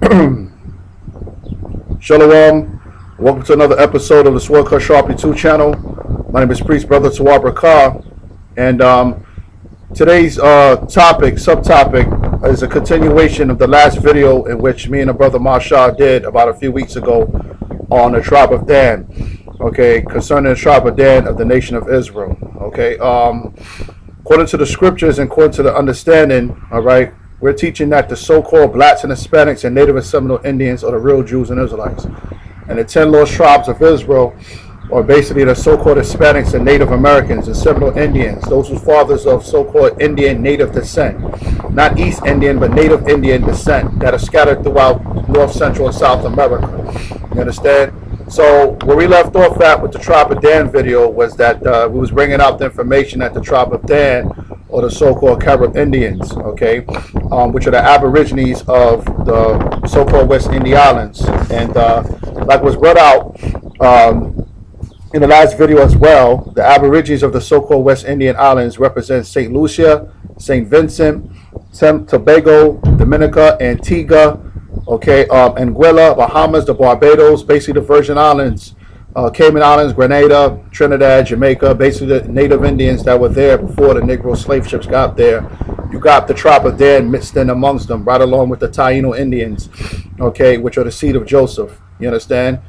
Shalom. Welcome to another episode of the Sword Cut Sharp YouTube channel. My name is Priest Brother Tawabra Kah, and today's subtopic is a continuation of the last video in which me and the brother Marsha did about a few weeks ago on the tribe of Dan. Okay, concerning the tribe of Dan of the nation of Israel. Okay, according to the scriptures and according to the understanding, all right, we're teaching that the so-called blacks and Hispanics and Native and Seminole Indians are the real Jews and Israelites. And the 10 lost tribes of Israel are basically the so-called Hispanics and Native Americans and Seminole Indians, those whose fathers of so-called Indian native descent. Not East Indian, but Native Indian descent that are scattered throughout North, Central, and South America. You understand? So where we left off at with the tribe of Dan video was that we was bringing out the information that the tribe of Dan, or the so-called Carib Indians, okay, which are the aborigines of the so-called West Indian Islands. And like was brought out in the last video as well, the aborigines of the so-called West Indian Islands represent St. Lucia, St. Vincent, Tobago, Dominica, Antigua, okay, Anguilla, Bahamas, the Barbados, basically the Virgin Islands, Cayman Islands, Grenada, Trinidad, Jamaica, basically the native Indians that were there before the Negro slave ships got there. You got the tribe of Dan mixed in amongst them, right along with the Taino Indians, okay, which are the seed of Joseph. You understand?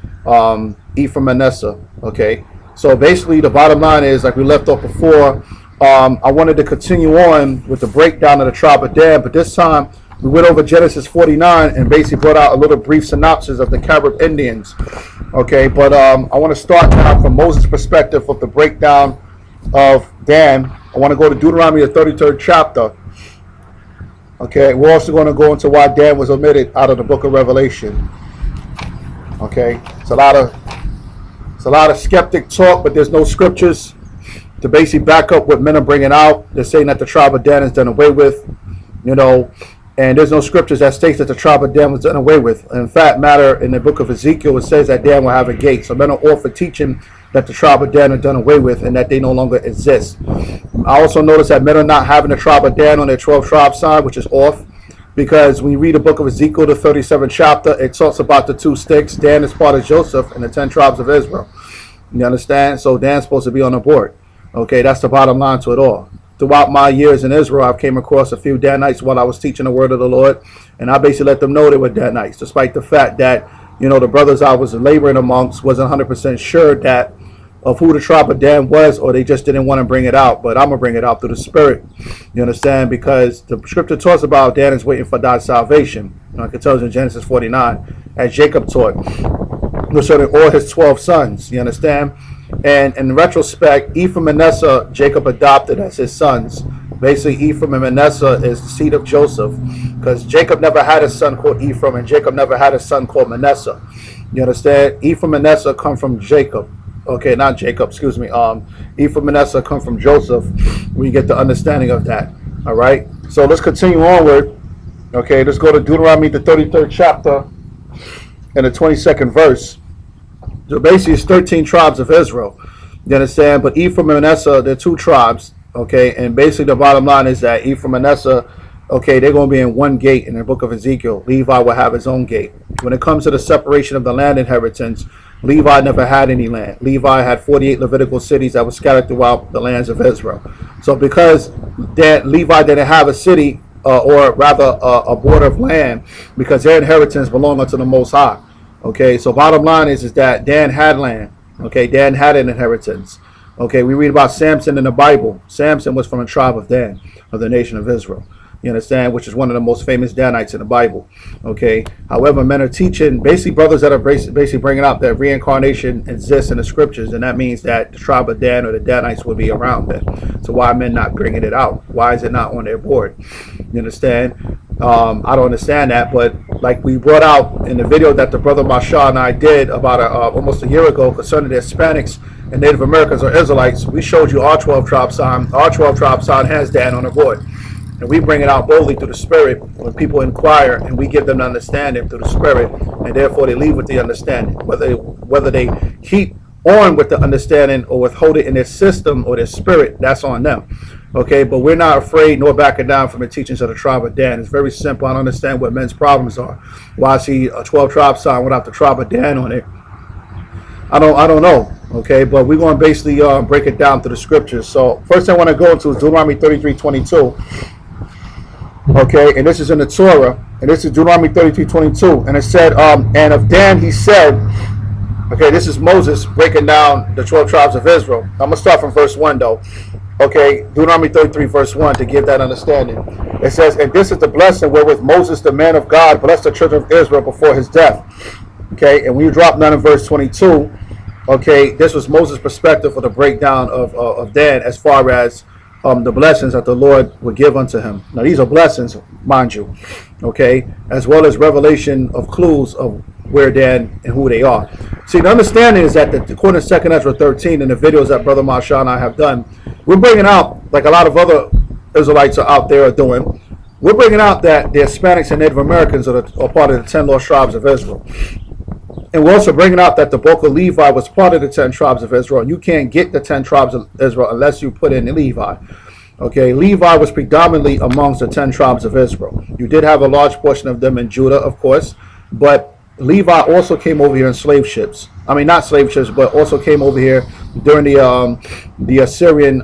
Ephraim, Manasseh, okay. So basically, the bottom line is, like we left off before, I wanted to continue on with the breakdown of the tribe of Dan, but this time we went over Genesis 49 and basically brought out a little brief synopsis of the Carib Indians. Okay, but I want to start now from Moses' perspective of the breakdown of Dan. I want to go to Deuteronomy, the 33rd chapter. Okay, we're also going to go into why Dan was omitted out of the book of Revelation. Okay, it's a lot of skeptic talk, but there's no scriptures to basically back up what men are bringing out. They're saying that the tribe of Dan is done away with, you know. And there's no scriptures that states that the tribe of Dan was done away with. In fact, matter in the book of Ezekiel, it says that Dan will have a gate. So men are all for teaching that the tribe of Dan are done away with and that they no longer exist. I also notice that men are not having the tribe of Dan on their 12 tribe sign, which is off. Because when you read the book of Ezekiel, the 37th chapter, it talks about the two sticks. Dan is part of Joseph and the 10 tribes of Israel. You understand? So Dan's supposed to be on the board. Okay, that's the bottom line to it all. Throughout my years in Israel, I've came across a few Danites while I was teaching the word of the Lord, and I basically let them know they were Danites, despite the fact that, you know, the brothers I was laboring amongst wasn't 100% sure that of who the tribe of Dan was, or they just didn't want to bring it out. But I'm gonna bring it out through the Spirit. You understand? Because the scripture talks about Dan is waiting for God's salvation. You know, like it tells in Genesis 49, as Jacob taught, concerning all his 12 sons. You understand? And in retrospect, Ephraim and Manasseh, Jacob adopted as his sons. Basically, Ephraim and Manasseh is the seed of Joseph, because Jacob never had a son called Ephraim, and Jacob never had a son called Manasseh. You understand? Ephraim and Manasseh come from Jacob. Okay, not Jacob, excuse me. Ephraim and Manasseh come from Joseph. We get the understanding of that. All right? So let's continue onward. Okay, let's go to Deuteronomy, the 33rd chapter, and the 22nd verse. So basically, it's 13 tribes of Israel. You understand? But Ephraim and Manasseh, they're two tribes. Okay, and basically the bottom line is that Ephraim and Manasseh, okay, they're going to be in one gate in the book of Ezekiel. Levi will have his own gate. When it comes to the separation of the land inheritance, Levi never had any land. Levi had 48 Levitical cities that were scattered throughout the lands of Israel. So because Levi didn't have a city, or rather a border of land, because their inheritance belonged unto the Most High. Okay, so bottom line is that Dan had land. Okay, Dan had an inheritance. Okay, we read about Samson in the Bible. Samson was from the tribe of Dan, of the nation of Israel. You understand? Which is one of the most famous Danites in the Bible. Okay, however, men are teaching, basically brothers that are basically bringing out that reincarnation exists in the scriptures, and that means that the tribe of Dan or the Danites will be around then. So why are men not bringing it out? Why is it not on their board? You understand? I don't understand that, but like we brought out in the video that the brother Marsha and I did about almost a year ago concerning the Hispanics and Native Americans or Israelites, we showed you our 12 tribe sign. Our 12 tribe sign has Dan on the board. And we bring it out boldly through the Spirit when people inquire, and we give them the understanding through the Spirit, and therefore they leave with the understanding. Whether they keep on with the understanding or withhold it in their system or their spirit, that's on them. Okay, but we're not afraid nor backing down from the teachings of the tribe of Dan. It's very simple. I don't understand what men's problems are. Why I see a 12 tribe sign without the tribe of Dan on it, I don't know. Okay, but we're going to basically break it down through the scriptures. So first thing I want to go into is Deuteronomy 33:22. Okay, and this is in the Torah, and this is Deuteronomy 33:22, and it said, and of Dan he said, okay, this is Moses breaking down the 12 tribes of Israel. I'm going to start from verse 1 though. Okay, Deuteronomy 33 verse 1 to give that understanding. It says, and this is the blessing wherewith Moses the man of God blessed the children of Israel before his death. Okay, and when you drop down in verse 22, okay, this was Moses' perspective for the breakdown of Dan as far as the blessings that the Lord would give unto him. Now these are blessings, mind you, okay, as well as revelation of clues of where Dan and who they are. See, the understanding is that according to 2 Ezra 13 and the videos that Brother Marshaw and I have done, we're bringing out, like a lot of other Israelites are out there are doing, we're bringing out that the Hispanics and Native Americans are part of the 10 lost tribes of Israel. And we're also bringing out that the book of Levi was part of the 10 tribes of Israel. And you can't get the 10 tribes of Israel unless you put in Levi. Okay, Levi was predominantly amongst the 10 tribes of Israel. You did have a large portion of them in Judah, of course, but Levi also came over here in slave ships. I mean, not slave ships, but also came over here during the Assyrian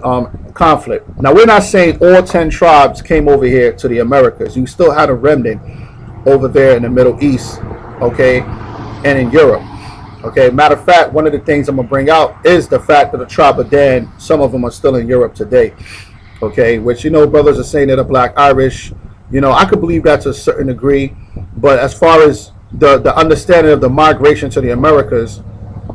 conflict. Now, we're not saying all 10 tribes came over here to the Americas. You still had a remnant over there in the Middle East, okay, and in Europe. Okay, matter of fact, one of the things I'm going to bring out is the fact that the tribe of Dan, some of them are still in Europe today. Okay, which, you know, brothers are saying that are black Irish. You know, I could believe that to a certain degree, but as far as the understanding of the migration to the Americas,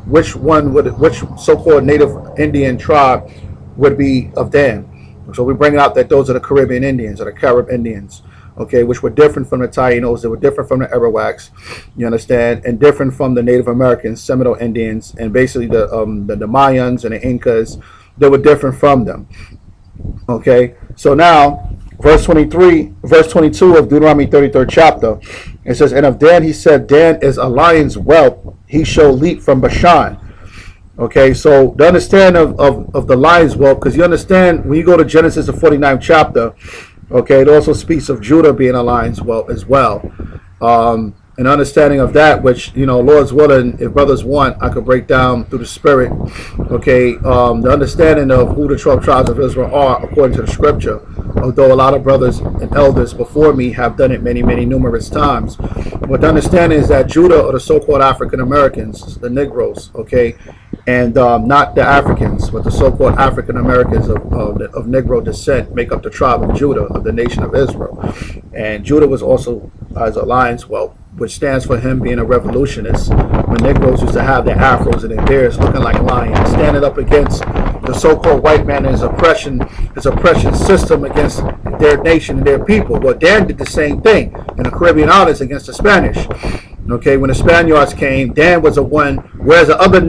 which so-called native Indian tribe would be of Dan? So we bring out that those are the Caribbean Indians or the Carib Indians, okay, which were different from the Tainos, they were different from the Arawaks, you understand, and different from the Native Americans, Seminole Indians, and basically the Mayans and the Incas. They were different from them. Okay, so now verse 22 of Deuteronomy 33rd chapter, it says, and of Dan he said, Dan is a lion's whelp, he shall leap from Bashan. Okay, so the understanding of the lion's whelp, because you understand when you go to Genesis the 49th chapter, okay, it also speaks of Judah being a lion's whelp as well. An understanding of that, which, you know, Lord's willing, if brothers want, I could break down through the Spirit, okay, the understanding of who the 12 tribes of Israel are according to the Scripture, although a lot of brothers and elders before me have done it many, numerous times. But the understanding is that Judah are the so-called African Americans, the Negroes, okay, and not the Africans, but the so-called African Americans of Negro descent make up the tribe of Judah, of the nation of Israel. And Judah was also as a lion's whelp, which stands for him being a revolutionist. When Negroes used to have their afros and their beards looking like lions, standing up against the so-called white man and his oppression system against their nation and their people. Well, Dan did the same thing in the Caribbean islands against the Spanish. Okay, when the Spaniards came, Dan was the one, whereas the other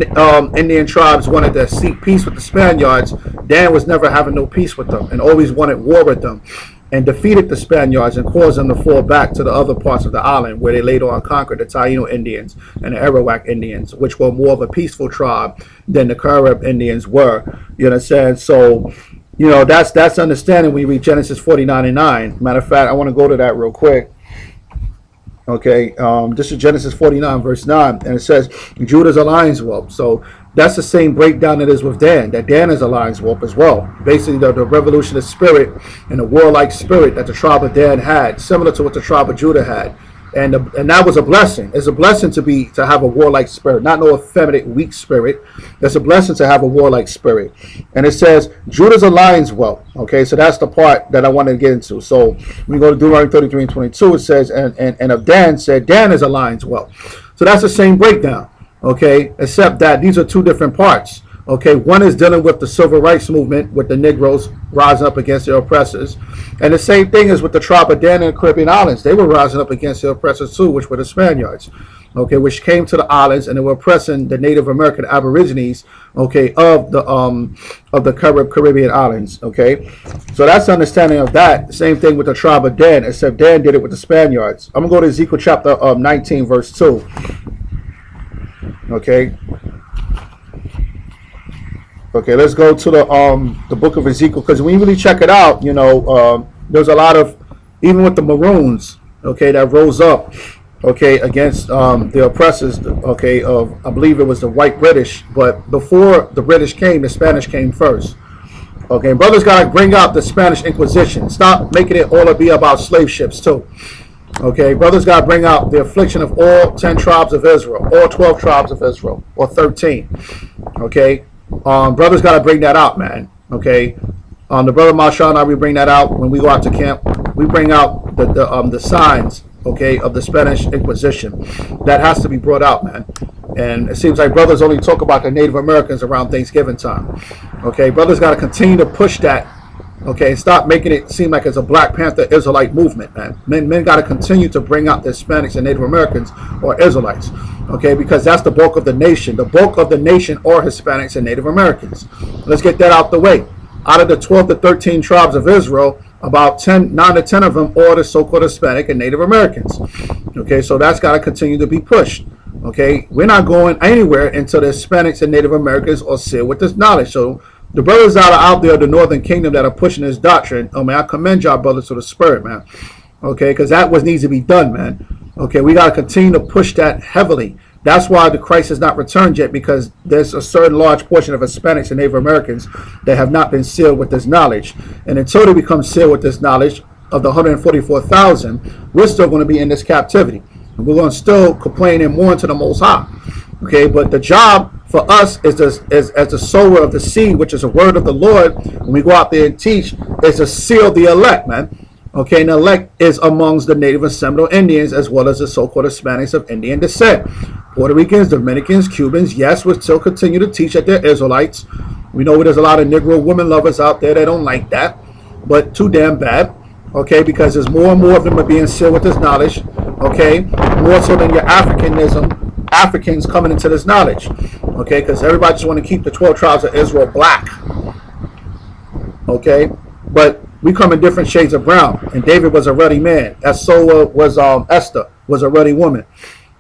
Indian tribes wanted to seek peace with the Spaniards, Dan was never having no peace with them and always wanted war with them, and defeated the Spaniards and caused them to fall back to the other parts of the island where they later on conquered the Taino Indians and the Arawak Indians, which were more of a peaceful tribe than the Carib Indians were. You understand? So, you know, that's understanding when you read Genesis 49:9. Matter of fact, I want to go to that real quick. Okay, this is Genesis 49 verse 9, and it says Judah's a lion's whelp. So that's the same breakdown that is with Dan, that Dan is a lion's whelp as well. Basically the revolutionist spirit and the warlike spirit that the tribe of Dan had, similar to what the tribe of Judah had. And that was a blessing. It's a blessing to have a warlike spirit, not no effeminate, weak spirit. It's a blessing to have a warlike spirit. And it says, Judah's a lion's whelp. Okay, so that's the part that I wanted to get into. So when we go to Deuteronomy 33:22, it says, and of Dan said, Dan is a lion's whelp. So that's the same breakdown. Okay, except that these are two different parts. Okay, one is dealing with the civil rights movement, with the Negroes rising up against their oppressors. And the same thing is with the tribe of Dan and the Caribbean islands. They were rising up against their oppressors too, which were the Spaniards, okay, which came to the islands and they were oppressing the Native American Aborigines, okay, of the Caribbean islands, okay. So that's the understanding of that. Same thing with the tribe of Dan, except Dan did it with the Spaniards. I'm going to go to Ezekiel chapter 19, verse 2, okay. Okay, let's go to the book of Ezekiel, because when you really check it out, there's a lot of, even with the Maroons, okay, that rose up, okay, against the oppressors, okay, of, I believe it was the white British, but before the British came, the Spanish came first. Okay, brothers got to bring out the Spanish Inquisition. Stop making it all be about slave ships too. Okay, brothers got to bring out the affliction of all 10 tribes of Israel, all 12 tribes of Israel, or 13. Okay, brothers got to bring that out, man. Okay, the brother Marshall and I, we bring that out when we go out to camp. We bring out the signs, okay, of the Spanish Inquisition. That has to be brought out, man. And it seems like brothers only talk about the Native Americans around Thanksgiving time. Okay, brothers got to continue to push that. Okay, stop making it seem like it's a Black Panther Israelite movement, man. Men got to continue to bring out the Hispanics and Native Americans or Israelites. Okay, because that's the bulk of the nation. The bulk of the nation are Hispanics and Native Americans. Let's get that out the way. Out of the 12 to 13 tribes of Israel, about 9 to 10 of them are the so-called Hispanic and Native Americans. Okay, so that's got to continue to be pushed. Okay, we're not going anywhere until the Hispanics and Native Americans are sealed with this knowledge. So the brothers that are out there, the Northern Kingdom, that are pushing this doctrine, oh man, I commend y'all brothers to the spirit, man. Okay, because that what needs to be done, man. Okay, we got to continue to push that heavily. That's why the Christ has not returned yet, because there's a certain large portion of Hispanics and Native Americans that have not been sealed with this knowledge. And until they become sealed with this knowledge of the 144,000, we're still going to be in this captivity. And we're going to still complain and mourn to the Most High. Okay, but the job for us is as the sower of the seed, which is the word of the Lord, when we go out there and teach, is to seal the elect, man. Okay, and the elect is amongst the Native and Seminole Indians, as well as the so-called Hispanics of Indian descent. Puerto Ricans, Dominicans, Cubans, yes, we'll still continue to teach that they're Israelites. We know there's a lot of Negro women lovers out there that don't like that, but too damn bad. Okay, because there's more and more of them are being sealed with this knowledge. Okay, more so than your Africans coming into this knowledge. Okay, because everybody just want to keep the 12 tribes of Israel black. Okay, but we come in different shades of brown, and David was a ruddy man. As so was Esther was a ruddy woman.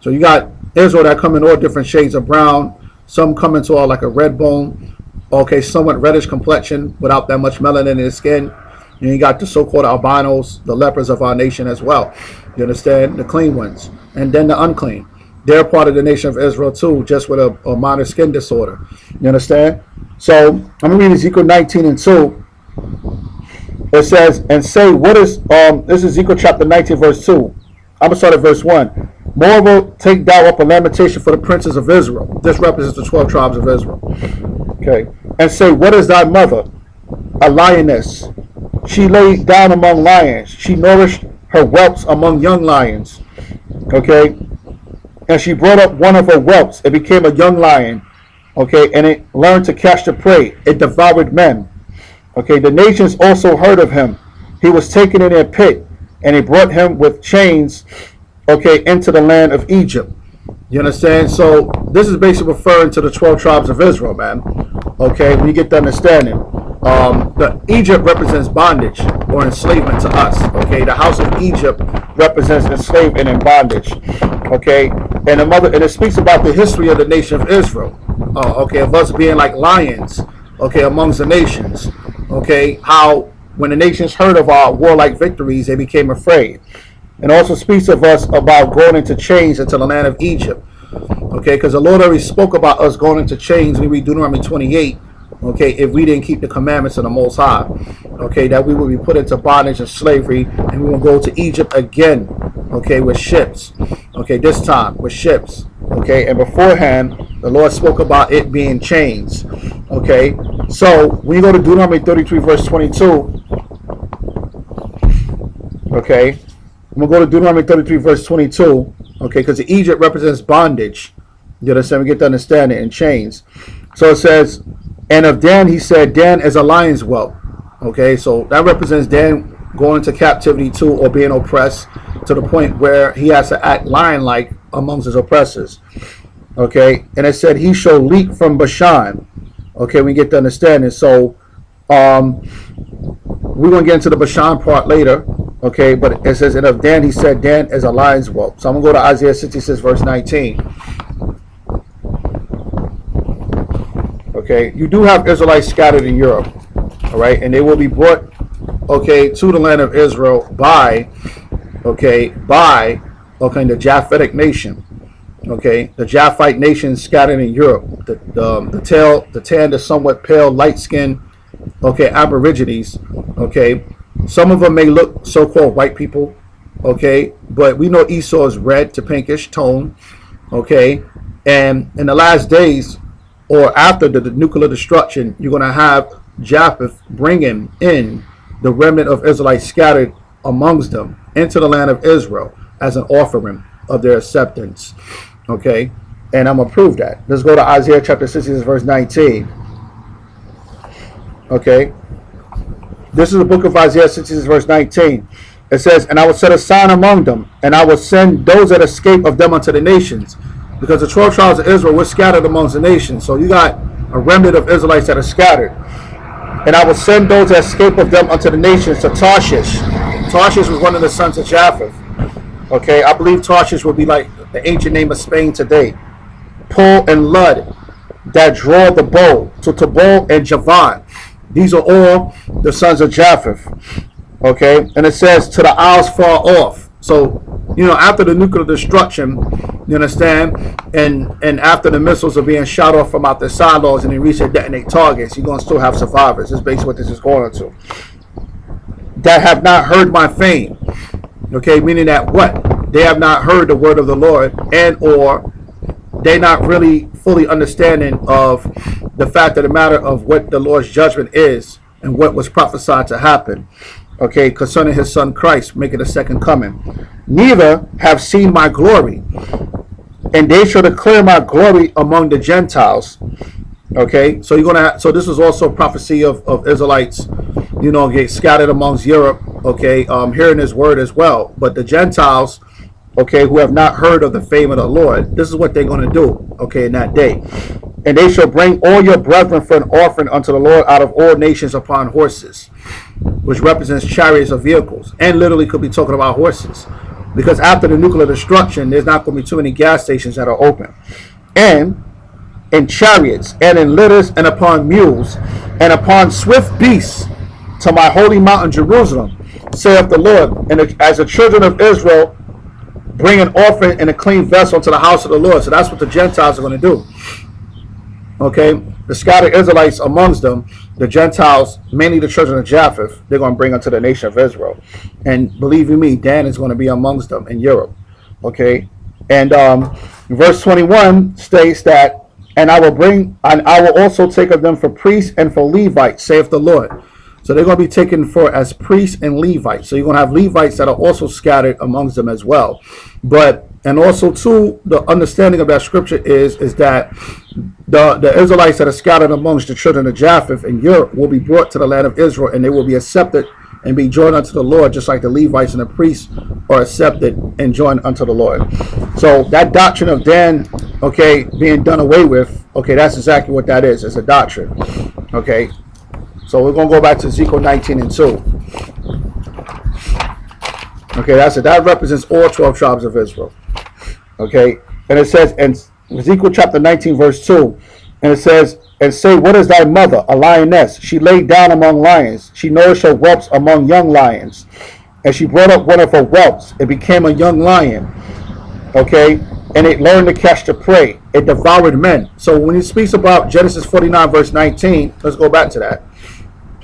So you got Israel that come in all different shades of brown. Some come into all like a red bone. Okay, somewhat reddish complexion without that much melanin in his skin. And you got the so-called albinos, the lepers of our nation as well. You understand? The clean ones. And then the unclean. They're part of the nation of Israel too, just with a minor skin disorder. You understand? So I'm going to read Ezekiel 19 and 2. It says, and say, what is, this is Ezekiel chapter 19, verse 2. I'm going to start at verse 1. Moreover, take thou up a lamentation for the princes of Israel. This represents the 12 tribes of Israel. Okay. And say, what is thy mother? A lioness. She lay down among lions. She nourished her whelps among young lions. Okay. And she brought up one of her whelps. It became a young lion. Okay. And it learned to catch the prey. It devoured men. Okay. The nations also heard of him. He was taken in their pit. And he brought him with chains, okay, into the land of Egypt. You understand? So this is basically referring to the 12 tribes of Israel, man. Okay, when you get the understanding. The Egypt represents bondage or enslavement to us. Okay, the house of Egypt represents enslavement and bondage. Okay, and it speaks about the history of the nation of Israel. Okay, of us being like lions. Okay, amongst the nations. Okay, how when the nations heard of our warlike victories, they became afraid. And also speaks of us about going into chains into the land of Egypt. Okay, because the Lord already spoke about us going into chains when we read Deuteronomy 28. Okay, if we didn't keep the commandments of the Most High. Okay, that we would be put into bondage and slavery, and we will go to Egypt again. Okay, with ships. Okay, this time with ships. Okay, and beforehand, the Lord spoke about it being chains. Okay, so when you go to Deuteronomy 33, verse 22. Okay, I'm going to go to Deuteronomy 33, verse 22. Okay, because Egypt represents bondage. You understand? We get to understand it in chains. So it says, and of Dan, he said, Dan is a lion's whelp. Okay, so that represents Dan going into captivity too, or being oppressed to the point where he has to act lion-like amongst his oppressors. Okay, and it said, he shall leap from Bashan. Okay, we get to understand it. So we're going to get into the Bashan part later. Okay, but it says, and of Dan, he said, Dan is a lion's whelp. So I'm going to go to Isaiah 66, verse 19. Okay, Okay, you do have Israelites scattered in Europe, all right, and they will be brought, okay, to the land of Israel by the Japhetic nation. Okay, the Japhite nation scattered in Europe. The tan, the somewhat pale, light-skinned, okay, Aborigines. Okay, some of them may look so-called white people. Okay, but we know Esau is red to pinkish tone. Okay, and in the last days, or after the nuclear destruction, you're going to have Japheth bringing in the remnant of Israelites scattered amongst them into the land of Israel as an offering of their acceptance. Okay, and I'm going to prove that. Let's go to Isaiah chapter 66, verse 19. Okay, this is the book of Isaiah 66, verse 19. It says, and I will set a sign among them, and I will send those that escape of them unto the nations. Because the 12 tribes of Israel were scattered amongst the nations. So you got a remnant of Israelites that are scattered. And I will send those that escape of them unto the nations to Tarshish. Tarshish was one of the sons of Japheth. Okay, I believe Tarshish would be like the ancient name of Spain today. Pul and Lud, that draw the bow, to Tabal and Javan. These are all the sons of Japheth. Okay, and it says to the isles far off. So, you know, after the nuclear destruction, you understand, and after the missiles are being shot off from out the silos and they reach their detonate targets, you're going to still have survivors. That's basically what this is going into. That have not heard my fame. Okay, meaning that what? They have not heard the word of the Lord, and or they're not really fully understanding of the fact of the matter of what the Lord's judgment is and what was prophesied to happen. Okay, concerning his son Christ making a second coming. Neither have seen my glory, and they shall declare my glory among the Gentiles. Okay, so you're gonna. So this is also a prophecy of Israelites, you know, get scattered amongst Europe. Okay, hearing his word as well. But the Gentiles, okay, who have not heard of the fame of the Lord, this is what they're gonna do. Okay, in that day, and they shall bring all your brethren for an offering unto the Lord out of all nations upon horses, which represents chariots or vehicles, and literally could be talking about horses, because after the nuclear destruction, there's not going to be too many gas stations that are open, and in chariots, and in litters, and upon mules, and upon swift beasts, to my holy mountain Jerusalem, saith the Lord. And as the children of Israel bring an offering in a clean vessel to the house of the Lord. So that's what the Gentiles are going to do. Okay, the scattered Israelites amongst them, the Gentiles, mainly the children of Japheth, they're going to bring unto the nation of Israel. And believe you me, Dan is going to be amongst them in Europe. Okay, and verse 21 states that, and I will also take of them for priests and for Levites, saith the Lord. So they're going to be taken for as priests and Levites. So you're going to have Levites that are also scattered amongst them as well. But, and also too, the understanding of that scripture is that the Israelites that are scattered amongst the children of Japheth in Europe will be brought to the land of Israel, and they will be accepted and be joined unto the Lord, just like the Levites and the priests are accepted and joined unto the Lord. So that doctrine of Dan, okay, being done away with, okay, that's exactly what that is. It's a doctrine. Okay. So we're going to go back to Ezekiel 19 and 2. Okay, that's it. That represents all 12 tribes of Israel. Okay, and it says in Ezekiel chapter 19, verse 2, and it says, and say, what is thy mother? A lioness. She laid down among lions. She nourished her whelps among young lions. And she brought up one of her whelps. It became a young lion. Okay, and it learned to catch the prey. It devoured men. So when he speaks about Genesis 49, verse 19, let's go back to that.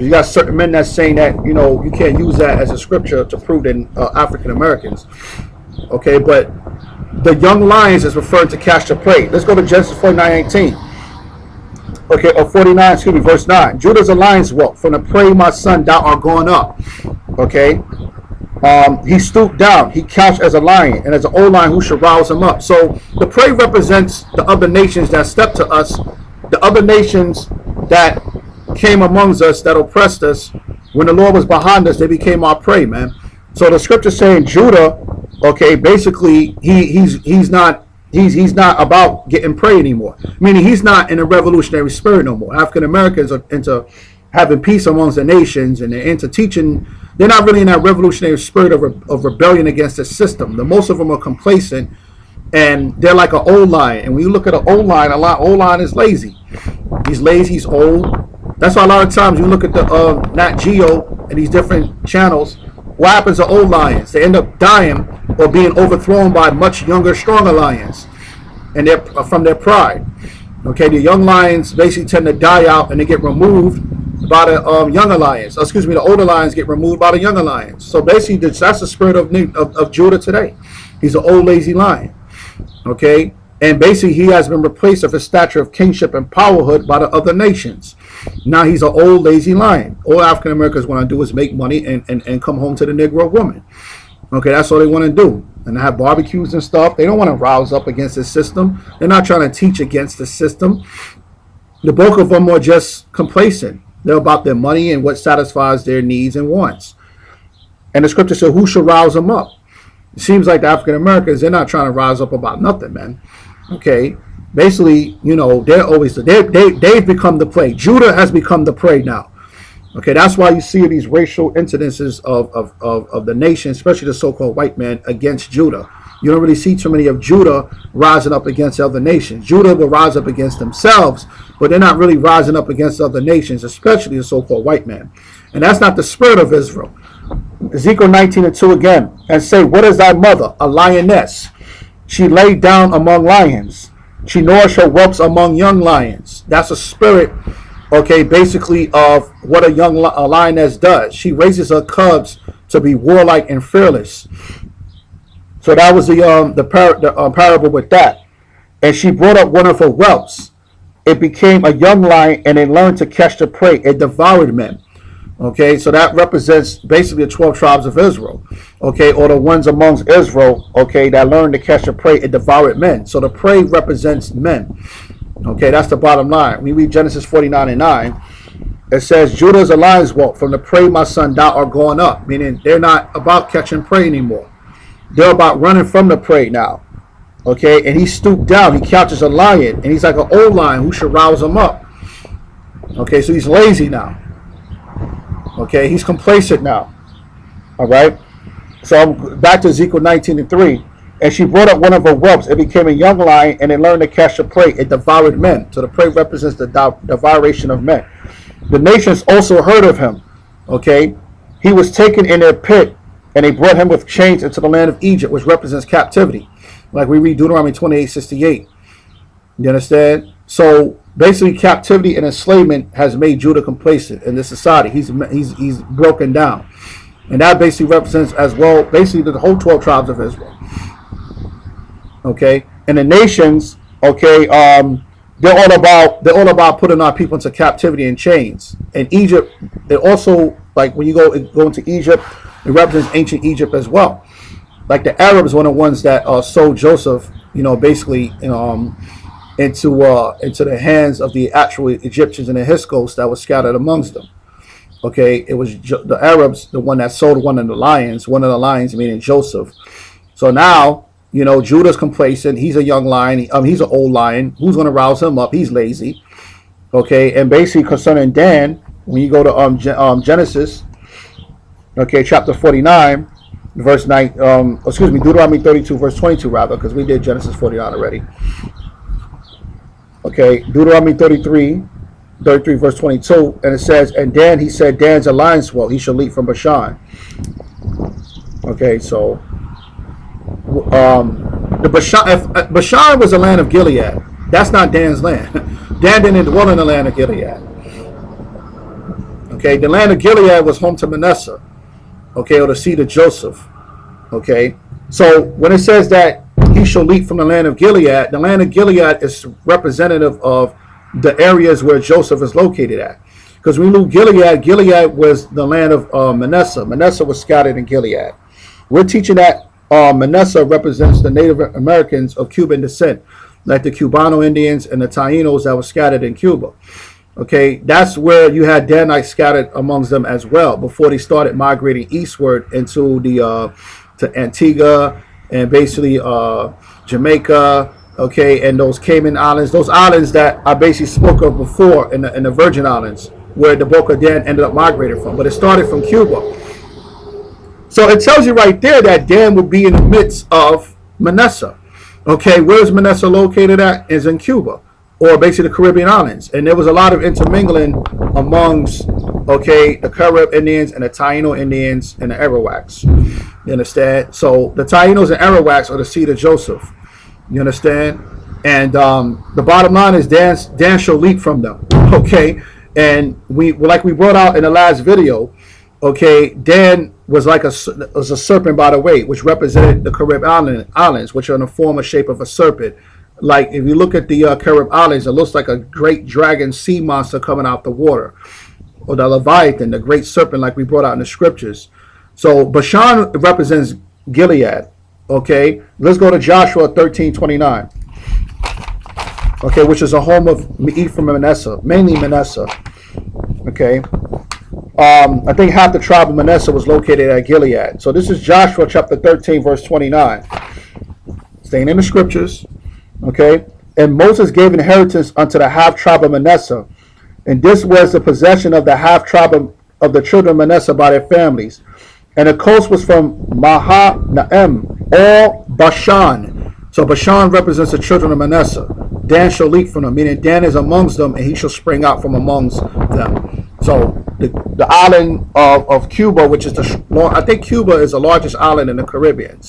You got certain men that's saying that, you know, you can't use that as a scripture to prove in African Americans. Okay, but the young lions is referring to catch the prey. Let's go to Genesis 49:18. Okay, or 49, excuse me, verse 9. Judah's a lion's whelp. From the prey, my son, thou art going up. Okay. He stooped down. He couched as a lion, and as an old lion, who shall rouse him up? So the prey represents the other nations that stepped to us, the other nations that came amongst us, that oppressed us. When the Lord was behind us, they became our prey, man. So the scripture saying Judah, okay, basically he's not about getting prey anymore. Meaning he's not in a revolutionary spirit no more. African Americans are into having peace amongst the nations, and they're into teaching. They're not really in that revolutionary spirit of rebellion against the system. The most of them are complacent and they're like an old lion. And when you look at an old lion, old lion is lazy. He's lazy. He's old. That's why a lot of times you look at the Nat Geo and these different channels. What happens to old lions? They end up dying or being overthrown by much younger, stronger lions, and they're from their pride. Okay, the young lions basically tend to die out and they get removed by the younger lions. Excuse me, the older lions get removed by the younger lions. So basically, that's the spirit of Judah today. He's an old, lazy lion. Okay, and basically he has been replaced of his stature of kingship and powerhood by the other nations. Now he's an old, lazy lion. All African Americans want to do is make money and come home to the Negro woman. Okay, that's all they want to do. And have barbecues and stuff. They don't want to rouse up against the system. They're not trying to teach against the system. The bulk of them are just complacent. They're about their money and what satisfies their needs and wants. And the scripture says, who shall rouse them up? It seems like the African Americans, they're not trying to rise up about nothing, man. Okay, basically, you know, they've become the prey. Judah has become the prey now. Okay, that's why you see these racial incidences of the nation, especially the so-called white man, against Judah. You don't really see too many of Judah rising up against other nations. Judah will rise up against themselves, but they're not really rising up against other nations, especially the so-called white man. And that's not the spirit of Israel. Ezekiel 19:2 again, and say, what is thy mother? A lioness. She laid down among lions. She nourished her whelps among young lions. That's a spirit, okay, basically of what a young lioness does. She raises her cubs to be warlike and fearless. So that was the parable with that. And she brought up one of her whelps. It became a young lion, and it learned to catch the prey. It devoured men. Okay, so that represents basically the 12 tribes of Israel. Okay, or the ones amongst Israel, okay, that learned to catch the prey. It devoured men. So the prey represents men. Okay, that's the bottom line. We read Genesis 49:9. It says, Judah is a lion's whelp. From the prey, my son, thou art going up. Meaning they're not about catching prey anymore. They're about running from the prey now. Okay, and he stooped down. He catches a lion, and he's like an old lion who should rouse him up. Okay, so he's lazy now. Okay, he's complacent now. All right. So back to Ezekiel 19:3. And she brought up one of her whelps. It became a young lion, and it learned to catch the prey. It devoured men. So the prey represents the devouration of men. The nations also heard of him. Okay, he was taken in their pit, and they brought him with chains into the land of Egypt, which represents captivity. Like we read Deuteronomy 28:68. You understand? So basically, captivity and enslavement has made Judah complacent in this society. He's broken down, and that basically represents as well basically the whole 12 tribes of Israel. Okay, and the nations, okay, they're all about putting our people into captivity and chains. And Egypt, they also, like when you go into Egypt, it represents ancient Egypt as well. Like the Arabs were the ones that sold Joseph, you know, basically into the hands of the actual Egyptians and the Hyksos that was scattered amongst them. Okay, it was the Arabs, the one that sold one of the lions meaning Joseph. So now, you know, Judah's complacent. He's a young lion. He's an old lion. Who's going to rouse him up? He's lazy. Okay, and basically concerning Dan, when you go to Genesis, okay, chapter 49, verse 9. Deuteronomy 32, verse 22, rather, because we did Genesis 49 already. Okay, Deuteronomy 33, verse 22, and it says, and Dan, he said, Dan's a lion's whelp. He shall leap from Bashan. Okay, so the Bashan was the land of Gilead. That's not Dan's land. Dan didn't dwell in the land of Gilead. Okay, the land of Gilead was home to Manasseh. Okay, or the seed of Joseph. Okay, so when it says that he shall leap from the land of Gilead is representative of the areas where Joseph is located at. Because when we knew Gilead was the land of Manasseh. Manasseh was scattered in Gilead. We're teaching that Manasseh represents the Native Americans of Cuban descent, like the Cubano Indians and the Tainos that were scattered in Cuba. Okay, that's where you had Danites scattered amongst them as well before they started migrating eastward into to Antigua and basically Jamaica. Okay, and those Cayman Islands, those islands that I basically spoke of before in the Virgin Islands, where the Book of Dan ended up migrating from, but it started from Cuba. So it tells you right there that Dan would be in the midst of Manasseh. Okay, where's Manasseh located at? Is in Cuba, or basically the Caribbean islands. And there was a lot of intermingling amongst, okay, the Carib Indians and the Taino Indians and the Arawaks. You understand? So the Tainos and Arawaks are the seed of Joseph. You understand? And the bottom line is Dan shall leap from them. Okay, and we brought out in the last video. Okay, Dan was like a serpent by the way, which represented the Carib Islands, which are in the form or shape of a serpent. Like if you look at the Carib Islands, it looks like a great dragon sea monster coming out the water, or the Leviathan, the great serpent, like we brought out in the scriptures. So Bashan represents Gilead. Okay, let's go to Joshua 13:29. Okay, which is a home of Ephraim and Manasseh, mainly Manasseh. Okay, I think half the tribe of Manasseh was located at Gilead. So this is Joshua chapter 13, verse 29. Staying in the scriptures. Okay, and Moses gave inheritance unto the half tribe of Manasseh, and this was the possession of the half tribe of the children of Manasseh by their families. And the coast was from Mahanaim, all Bashan. So Bashan represents the children of Manasseh. Dan shall leap from them, meaning Dan is amongst them, and he shall spring out from amongst them. So the island of Cuba, which is I think Cuba is the largest island in the Caribbean,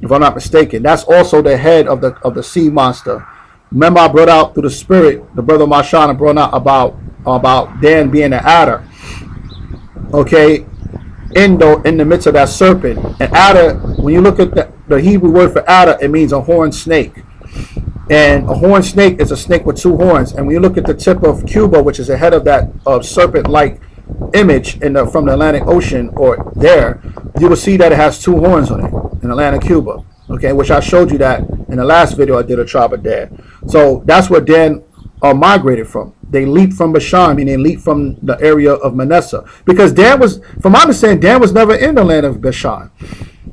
if I'm not mistaken. That's also the head of the sea monster. Remember, I brought out through the spirit, the brother Mashana brought out about Dan being an adder. Okay, in the midst of that serpent. And adder, when you look at the Hebrew word for adder, it means a horned snake. And a horned snake is a snake with two horns. And when you look at the tip of Cuba, which is the head of that serpent-like image from the Atlantic Ocean, or there, you will see that it has two horns on it in Atlantic Cuba. Okay, which I showed you that in the last video I did a tribe of Dan. So that's where Dan migrated from. They leaped from Bashan, meaning they leaped from the area of Manasseh. Because Dan was, from my understanding, Dan was never in the land of Bashan.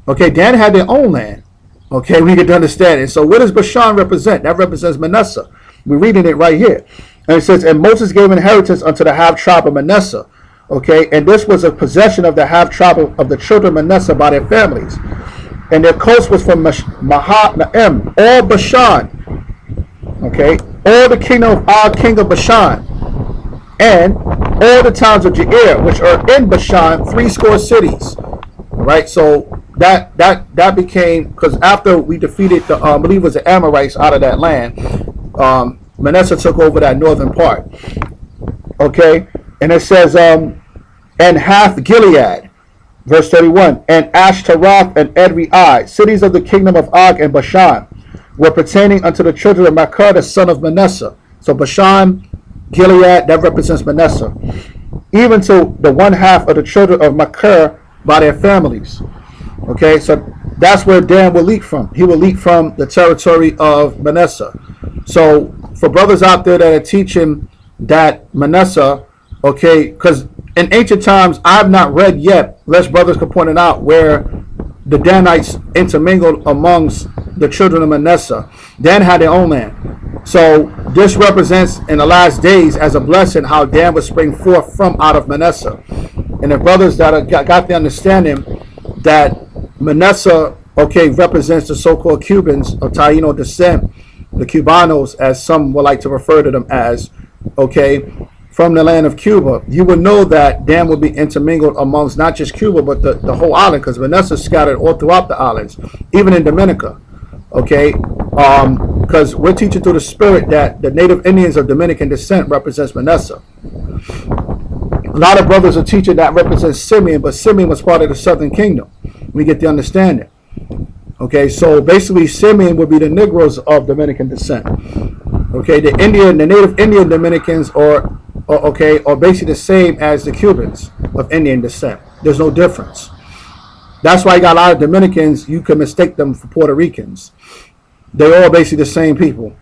Okay, Dan had their own land. Okay, we can understand it. So what does Bashan represent? That represents Manasseh. We're reading it right here. And it says, and Moses gave inheritance unto the half tribe of Manasseh. Okay, and this was a possession of the half tribe of the children of Manasseh by their families. And their coast was from Mahanaim, all Bashan. Okay, all the kingdom of our king of Bashan, and all the towns of Jair, which are in Bashan, 80 cities. All right, so that became, because after we defeated the I believe it was the Amorites out of that land, Manasseh took over that northern part. Okay, and it says, and half Gilead, verse 31, and Ashtaroth and Edrei, cities of the kingdom of Og and Bashan, were pertaining unto the children of Machir, the son of Manasseh. So Bashan, Gilead, that represents Manasseh. Even to the one half of the children of Machir by their families. Okay, so that's where Dan will leap from. He will leap from the territory of Manasseh. So for brothers out there that are teaching that Manasseh, okay, because in ancient times, I've not read yet, unless brothers can point it out, where the Danites intermingled amongst the children of Manasseh. Dan had their own land. So this represents in the last days as a blessing how Dan would spring forth from out of Manasseh. And the brothers that got the understanding that Manasseh, okay, represents the so-called Cubans of Taino descent, the Cubanos, as some would like to refer to them as, okay, from the land of Cuba, you would know that Dan would be intermingled amongst not just Cuba, but the whole island, because Manasseh is scattered all throughout the islands, even in Dominica. Okay, because we're teaching through the spirit that the native Indians of Dominican descent represents Manasseh. A lot of brothers are teaching that represents Simeon, but Simeon was part of the southern kingdom. We get the understanding. Okay, so basically Simeon would be the Negroes of Dominican descent. Okay, the native Indian Dominicans are basically the same as the Cubans of Indian descent. There's no difference. That's why you got a lot of Dominicans, you can mistake them for Puerto Ricans. They're all basically the same people.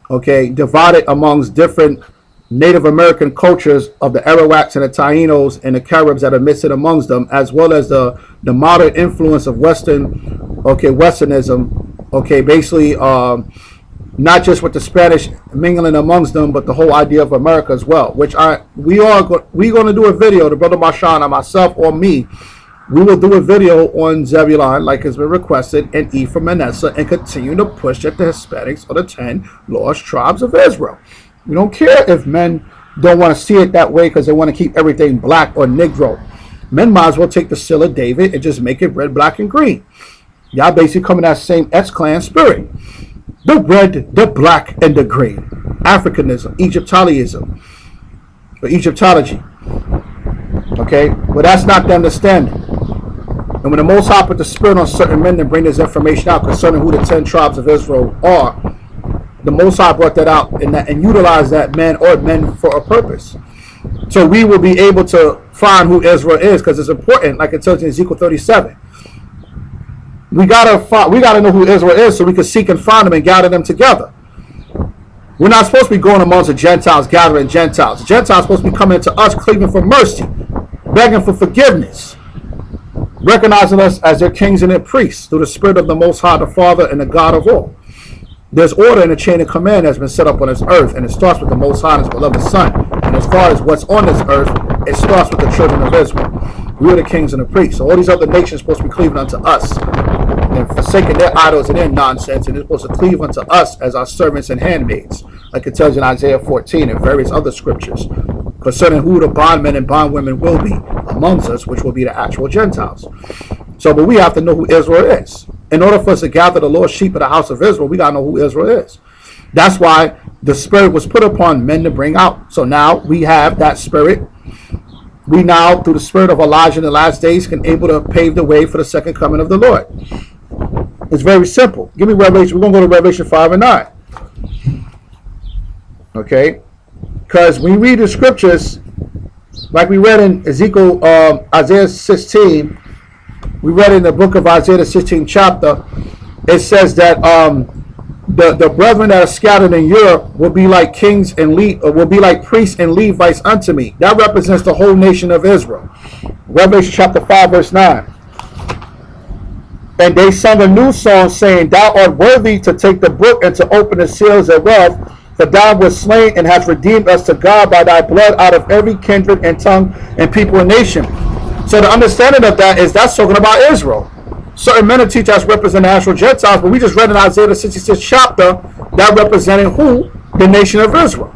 Okay, divided amongst different Native American cultures of the Arawaks and the Tainos and the Caribs that are mixed amongst them, as well as the modern influence of Westernism. Okay, basically not just with the Spanish mingling amongst them, but the whole idea of America as well. Which we're going to do a video, the brother Marshawn and myself or me, we will do a video on Zebulun, like has been requested, and Ephraim, Manasseh, and continue to push that the Hispanics are the 10 lost tribes of Israel. We don't care if men don't want to see it that way because they want to keep everything black or Negro. Men might as well take the seal of David and just make it red, black, and green. Y'all basically come in that same X-Clan spirit. The red, the black, and the green. Africanism, Egyptologism, or Egyptology. Okay? But that's not the understanding. And when the Most High put the spirit on certain men to bring this information out concerning who the 10 tribes of Israel are, the Most High brought that out and utilized that men for a purpose. So we will be able to find who Israel is, because it's important, like it tells in Ezekiel 37. We gotta know who Israel is so we can seek and find them and gather them together. We're not supposed to be going amongst the Gentiles, gathering Gentiles. The Gentiles are supposed to be coming to us, cleaving for mercy, begging for forgiveness, recognizing us as their kings and their priests through the Spirit of the Most High, the Father, and the God of all. There's order in the chain of command that's been set up on this earth, and it starts with the Most High and His beloved Son. And as far as what's on this earth, it starts with the children of Israel. We are the kings and the priests. So all these other nations are supposed to be cleaving unto us and forsaking their idols and their nonsense, and they're supposed to cleave unto us as our servants and handmaids, like it tells in Isaiah 14 and various other scriptures, concerning who the bondmen and bondwomen will be amongst us, which will be the actual Gentiles. So, but we have to know who Israel is. In order for us to gather the Lord's sheep of the house of Israel, we got to know who Israel is. That's why the Spirit was put upon men to bring out. So now we have that Spirit. We now, through the Spirit of Elijah in the last days, can able to pave the way for the second coming of the Lord. It's very simple. Give me Revelation. We're going to go to Revelation 5 and 9. Okay? Because when we read the scriptures, like we read in Isaiah 16, we read in the book of Isaiah, the 16th chapter, it says that the brethren that are scattered in Europe will be like kings and will be like priests and Levites unto me. That represents the whole nation of Israel. Revelation chapter 5, verse 9. And they sung a new song, saying, Thou art worthy to take the book and to open the seals thereof, for thou wast slain and hast redeemed us to God by thy blood out of every kindred and tongue and people and nation. So the understanding of that is that's talking about Israel. Certain men teach us represent the actual Gentiles, but we just read in Isaiah the 66th chapter that represented who? The nation of Israel.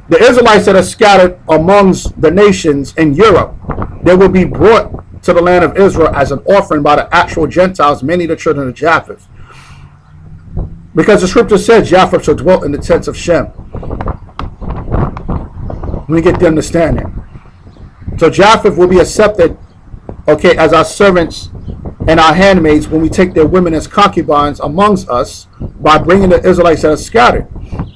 The Israelites that are scattered amongst the nations in Europe, they will be brought to the land of Israel as an offering by the actual Gentiles, many the children of Japheth. Because the scripture says Japheth shall dwell in the tents of Shem. We get the understanding. So Japheth will be accepted, okay, as our servants and our handmaids when we take their women as concubines amongst us by bringing the Israelites that are scattered.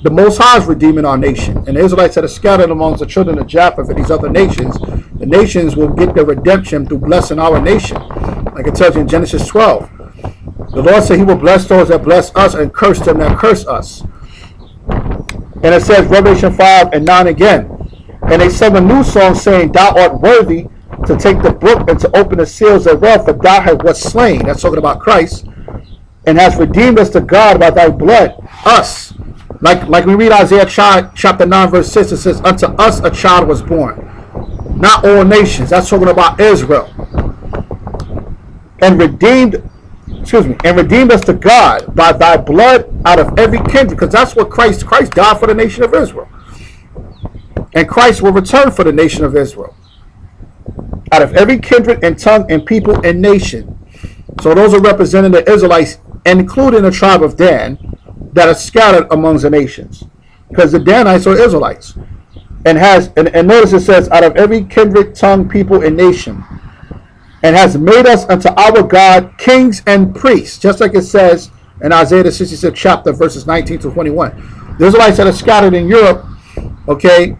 The Most High is redeeming our nation, and the Israelites that are scattered amongst the children of Japheth and these other nations, the nations will get their redemption through blessing our nation. Like it tells you in Genesis 12. The Lord said He will bless those that bless us and curse them that curse us. And it says, Revelation 5 and 9 again. And they sang a new song, saying, Thou art worthy to take the book and to open the seals thereof, for thou hast was slain. That's talking about Christ. And hast redeemed us to God by thy blood. Us. Like we read Isaiah chapter 9, verse 6, it says, Unto us a child was born. Not all nations. That's talking about Israel. And redeemed us to God by thy blood out of every kindred. Because that's what Christ died for the nation of Israel. And Christ will return for the nation of Israel. Out of every kindred and tongue and people and nation. So those are representing the Israelites, including the tribe of Dan, that are scattered amongst the nations. Because the Danites are Israelites. And notice it says, out of every kindred, tongue, people, and nation. And has made us unto our God kings and priests. Just like it says in Isaiah the 66th chapter, verses 19 to 21. The Israelites that are scattered in Europe, okay,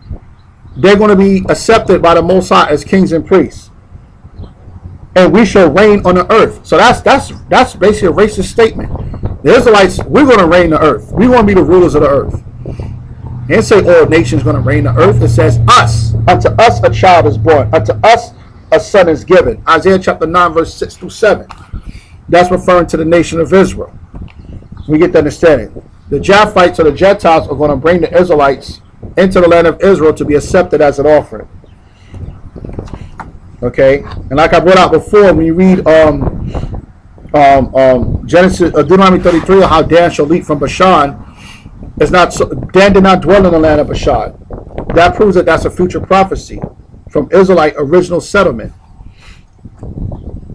they're going to be accepted by the Most High as kings and priests. And we shall reign on the earth. So that's basically a racist statement. The Israelites, we're going to reign the earth. We're going to be the rulers of the earth. It didn't say all nations going to reign the earth. It says us. Unto us a child is born. Unto us a son is given. Isaiah chapter 9, verse 6 through 7. That's referring to the nation of Israel. We get the understanding. The Japhites or the Gentiles are going to bring the Israelites into the land of Israel to be accepted as an offering. Okay, and like I brought out before, when you read Genesis, Deuteronomy 33, how Dan shall leap from Bashan, it's not so, Dan did not dwell in the land of Bashan. That proves that that's a future prophecy from Israelite original settlement.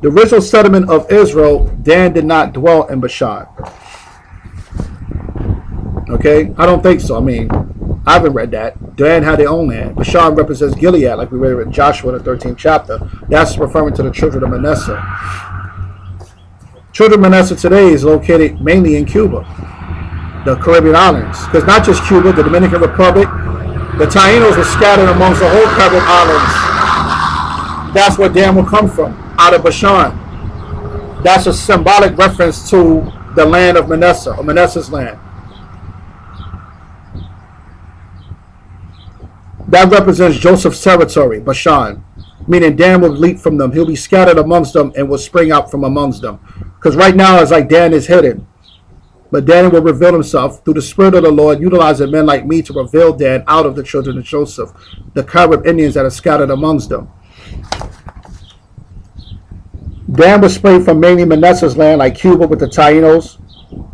The original settlement of Israel, Dan did not dwell in Bashan. Okay, I don't think so. I mean, I haven't read that. Dan had their own land. Bashan represents Gilead, like we read in Joshua in the 13th chapter. That's referring to the children of Manasseh. Children of Manasseh today is located mainly in Cuba, the Caribbean islands. Because not just Cuba, the Dominican Republic, the Taínos were scattered amongst the whole Caribbean islands. That's where Dan will come from, out of Bashan. That's a symbolic reference to the land of Manasseh, or Manasseh's land. That represents Joseph's territory, Bashan, meaning Dan will leap from them. He'll be scattered amongst them and will spring out from amongst them. Because right now it's like Dan is hidden. But Dan will reveal himself through the Spirit of the Lord, utilizing men like me to reveal Dan out of the children of Joseph, the Carib Indians that are scattered amongst them. Dan was sprayed from mainly Manasseh's land, like Cuba with the Taínos.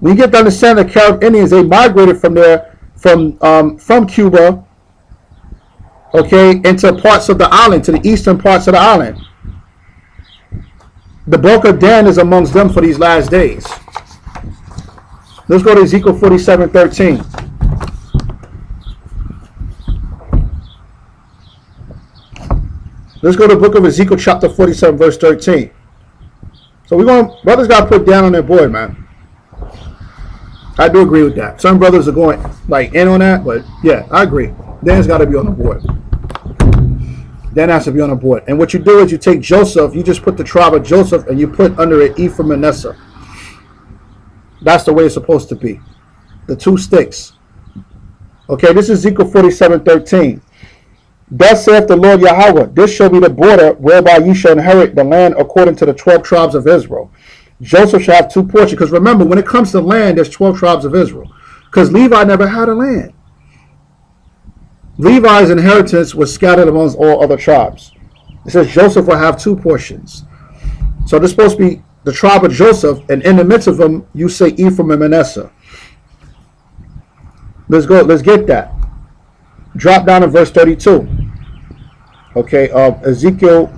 When you get to understand the Carib Indians, they migrated from there, from Cuba, okay, into parts of the island, to the eastern parts of the island. The bulk of Dan is amongst them for these last days. Let's go to Ezekiel 47:13. Let's go to the book of Ezekiel chapter 47 verse 13. So brothers got to put Dan on their board, man. I do agree with that. Some brothers are going like in on that, but yeah, I agree. Dan's got to be on the board. Dan has to be on the board. And what you do is you take Joseph, you just put the tribe of Joseph and you put under it Ephraim and Manasseh. That's the way it's supposed to be. The two sticks. Okay, this is Ezekiel 47:13. Thus saith the Lord Yahweh, this shall be the border whereby you shall inherit the land according to the 12 tribes of Israel. Joseph shall have two portions. Because remember, when it comes to land, there's 12 tribes of Israel. Because Levi never had a land. Levi's inheritance was scattered amongst all other tribes. It says Joseph will have two portions. So this is supposed to be the tribe of Joseph, and in the midst of them, you say Ephraim and Manasseh. Let's go. Let's get that. Drop down to verse 32. Okay, Ezekiel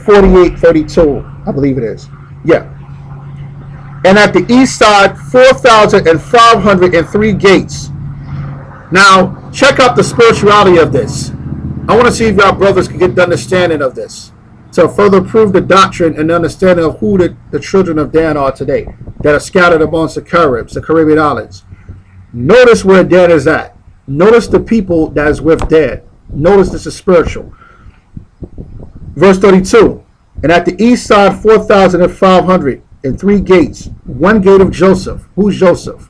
48:32, I believe it is. Yeah. And at the east side, 4,503 gates. Now, check out the spirituality of this. I want to see if y'all brothers can get the understanding of this to further prove the doctrine and the understanding of who the children of Dan are today that are scattered amongst the Caribs, the Caribbean islands. Notice where Dan is at. Notice the people that is with Dan. Notice this is spiritual. Verse 32. And at the east side, 4,503 gates. One gate of Joseph. Who's Joseph?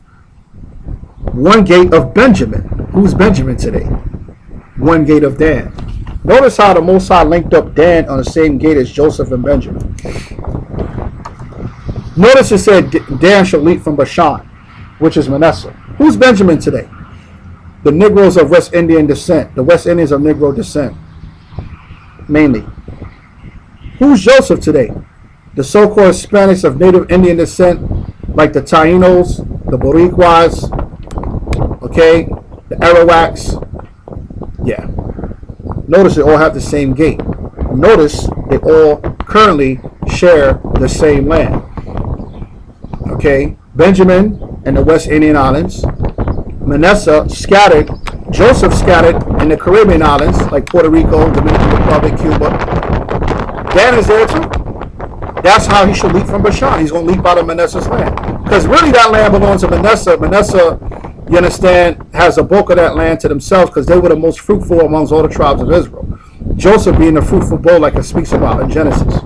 One gate of Benjamin. Who's Benjamin today? One gate of Dan. Notice how the Most High linked up Dan on the same gate as Joseph and Benjamin. Notice it said Dan shall leap from Bashan, which is Manasseh. Who's Benjamin today? The Negroes of West Indian descent. The West Indians of Negro descent. Mainly. Who's Joseph today? The so-called Hispanics of Native Indian descent, like the Taínos, the Boricuas, okay, the Arawaks. Yeah. Notice they all have the same gate. Notice they all currently share the same land. Okay, Benjamin and the West Indian Islands, Manasseh scattered, Joseph scattered in the Caribbean islands like Puerto Rico, Dominican Republic, Cuba. Dan is there too. That's how he should leap from Bashan. He's going to leap out of Manasseh's land. Because really that land belongs to Manasseh. Manasseh, you understand, has a bulk of that land to themselves because they were the most fruitful amongst all the tribes of Israel. Joseph being the fruitful bowl like it speaks about in Genesis.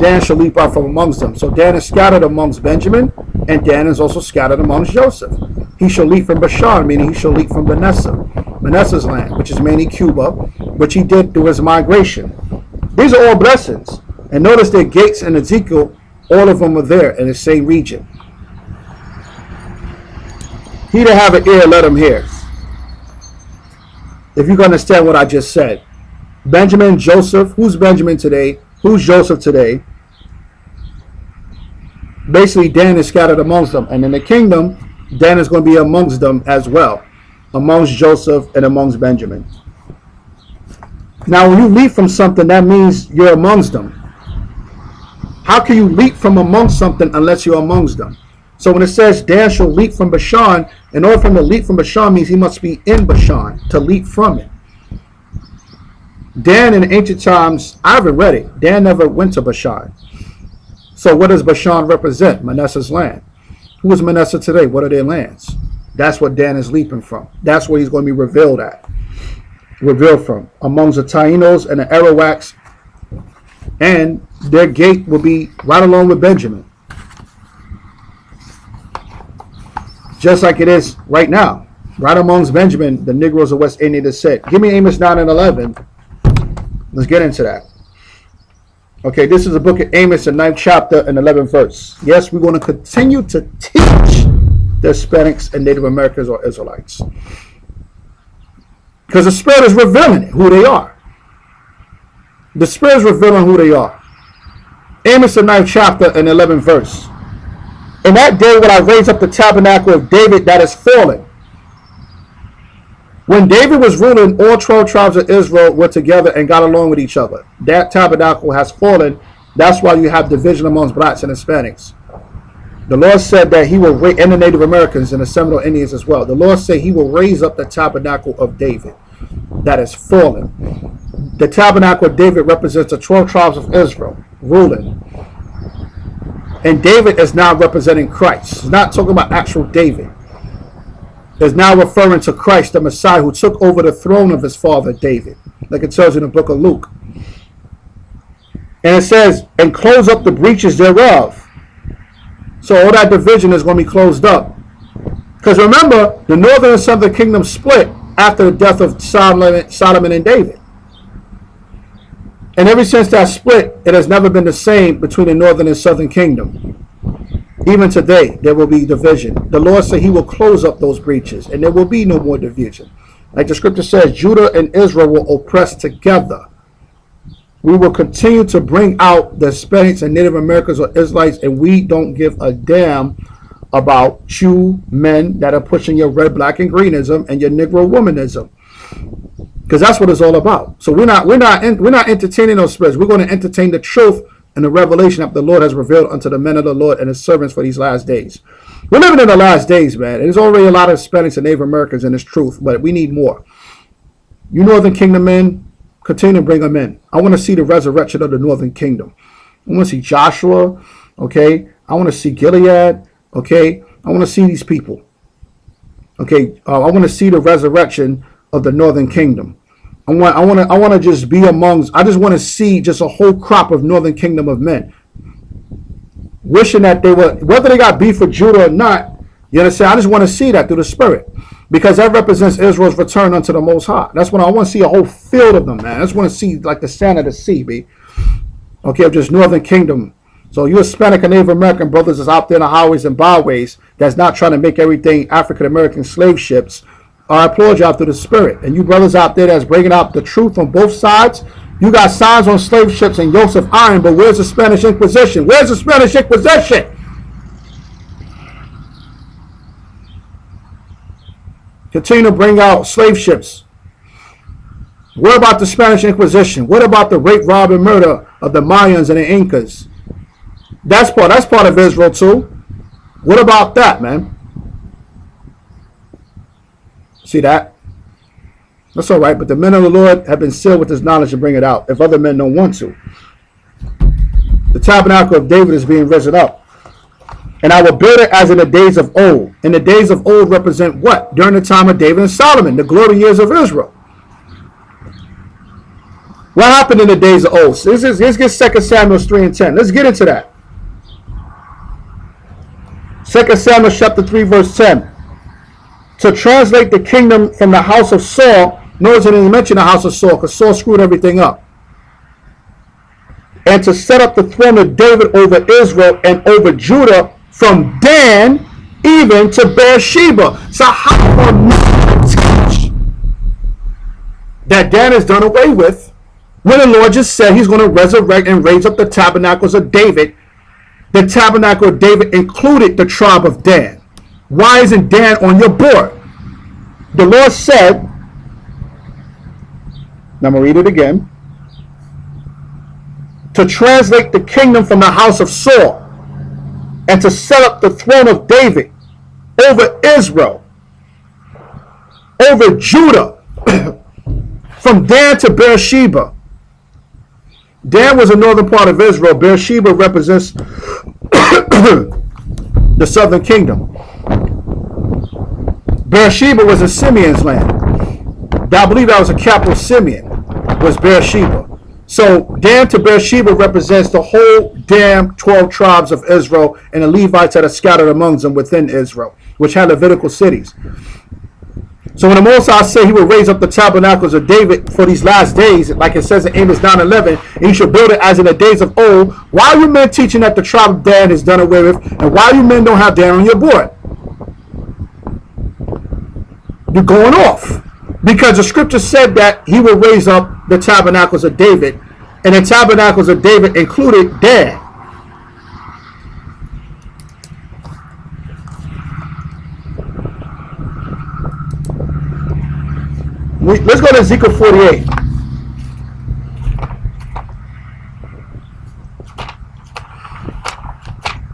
Dan shall leap out from amongst them. So Dan is scattered amongst Benjamin, and Dan is also scattered amongst Joseph. He shall leap from Bashan, meaning he shall leap from Manasseh's land, which is mainly Cuba, which he did through his migration. These are all blessings. And notice their gates in Ezekiel, all of them are there in the same region. He that have an ear, let him hear. If you can understand what I just said. Benjamin, Joseph. Who's Benjamin today? Who's Joseph today? Basically, Dan is scattered amongst them. And in the kingdom, Dan is going to be amongst them as well, amongst Joseph and amongst Benjamin. Now, when you leap from something, that means you're amongst them. How can you leap from amongst something unless you're amongst them? So when it says Dan shall leap from Bashan, in order for him to leap from Bashan means he must be in Bashan to leap from it. Dan in ancient times, I haven't read it. Dan never went to Bashan. So what does Bashan represent? Manasseh's land. Who is Manasseh today? What are their lands? That's what Dan is leaping from. That's where he's going to be revealed from. Amongst the Taínos and the Arawaks. And their gate will be right along with Benjamin. Just like it is right now. Right amongst Benjamin, the Negroes of West India that said, give me Amos 9 and 11. Let's get into that. Okay, this is the book of Amos, the 9th chapter and 11th verse. Yes, we're going to continue to teach the Hispanics and Native Americans or Israelites. Because the Spirit is revealing who they are. The Spirit is revealing who they are. Amos, the 9th chapter and 11th verse. In that day will I raise up the tabernacle of David that is fallen. When David was ruling, all 12 tribes of Israel were together and got along with each other. That tabernacle has fallen. That's why you have division amongst blacks and Hispanics. The Lord said that he will raise, and the Native Americans and the Seminole Indians as well. The Lord said he will raise up the tabernacle of David that is fallen. The tabernacle of David represents the 12 tribes of Israel ruling. And David is now representing Christ. It's not talking about actual David. Is now referring to Christ, the Messiah, who took over the throne of his father David, like it tells in the book of Luke. And it says, and close up the breaches thereof. So all that division is going to be closed up. Because remember, the northern and southern kingdom split after the death of Solomon and David. And ever since that split, it has never been the same between the northern and southern kingdom. Even today, there will be division. The Lord said he will close up those breaches, and there will be no more division. Like the scripture says, Judah and Israel will oppress together. We will continue to bring out the Hispanics and Native Americans or Israelites, and we don't give a damn about you men that are pushing your red, black, and greenism and your Negro womanism. Because that's what it's all about. So we're not entertaining those spirits. We're going to entertain the truth and the revelation that the Lord has revealed unto the men of the Lord and his servants for these last days. We're living in the last days, man. There's already a lot of Hispanics and Native Americans in this truth, but we need more. You Northern Kingdom men, continue to bring them in. I want to see the resurrection of the Northern Kingdom. I want to see Joshua, okay? I want to see Gilead, okay? I want to see these people, okay? I want to see the resurrection of the Northern Kingdom. I want to just be amongst. I just want to see just a whole crop of Northern Kingdom of men, wishing that they were, whether they got beef with Judah or not. You understand? I just want to see that through the Spirit, because that represents Israel's return unto the Most High. That's when I want to see a whole field of them, man. I just want to see like the sand of the sea, be okay, of just Northern Kingdom. So you Hispanic and Native American brothers is out there in the highways and byways that's not trying to make everything African American slave ships. I applaud you out through the Spirit. And you brothers out there that's bringing out the truth on both sides, you got signs on slave ships and yokes of iron, but where's the Spanish Inquisition? Where's the Spanish Inquisition? Continue to bring out slave ships. What about the Spanish Inquisition? What about the rape, rob, and murder of the Mayans and the Incas? That's part of Israel too. What about that, man? See that? That's all right, but the men of the Lord have been sealed with this knowledge to bring it out, if other men don't want to. The tabernacle of David is being risen up. And I will build it as in the days of old. And the days of old represent what? During the time of David and Solomon, the glory years of Israel. What happened in the days of old? Let's get 2 Samuel 3 and 10. Let's get into that. 2 Samuel chapter 3 verse 10. To translate the kingdom from the house of Saul. Notice I didn't mention the house of Saul because Saul screwed everything up. And to set up the throne of David over Israel and over Judah from Dan even to Beersheba. So how are we to teach that Dan is done away with when the Lord just said he's going to resurrect and raise up the tabernacles of David? The tabernacle of David included the tribe of Dan. Why isn't Dan on your board? The Lord said, now I'm going to read it again, to translate the kingdom from the house of Saul and to set up the throne of David over Israel, over Judah, from Dan to Beersheba. Dan was the northern part of Israel. Beersheba represents the southern kingdom. Beersheba was in Simeon's land. I believe that was a capital. Simeon was Beersheba. So Dan to Beersheba represents the whole damn 12 tribes of Israel and the Levites that are scattered among them within Israel, which had Levitical cities. So when the Most High say he will raise up the tabernacles of David for these last days, like it says in Amos 9:11, and he shall build it as in the days of old, why are you men teaching that the tribe of Dan is done away with, and why you men don't have Dan on your board? You're going off. Because the scripture said that he will raise up the tabernacles of David, and the tabernacles of David included Dan. Let's go to Ezekiel 48.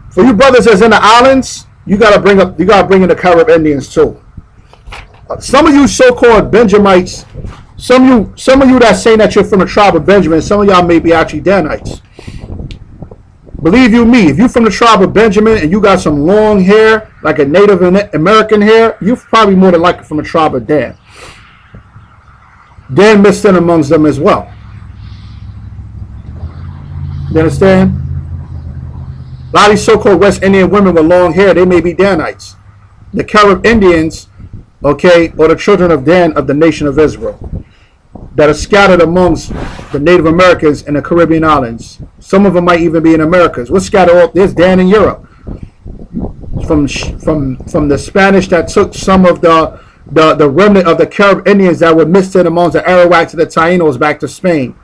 For you brothers that's in the islands, you gotta bring in the Carib Indians too. Some of you so-called Benjamites, some of you that's saying that you're from the tribe of Benjamin, some of y'all may be actually Danites. Believe you me, if you're from the tribe of Benjamin and you got some long hair, like a Native American hair, you're probably more than likely from the tribe of Dan. Dan mixed in amongst them as well. You understand? A lot of these so-called West Indian women with long hair, they may be Danites. The Carib Indians, okay, or the children of Dan of the nation of Israel, that are scattered amongst the Native Americans in the Caribbean islands. Some of them might even be in Americas. We're scattered all. There's Dan in Europe. From the Spanish that took some of the remnant of the Carib Indians that were mixed in amongst the Arawaks and the Tainos back to Spain.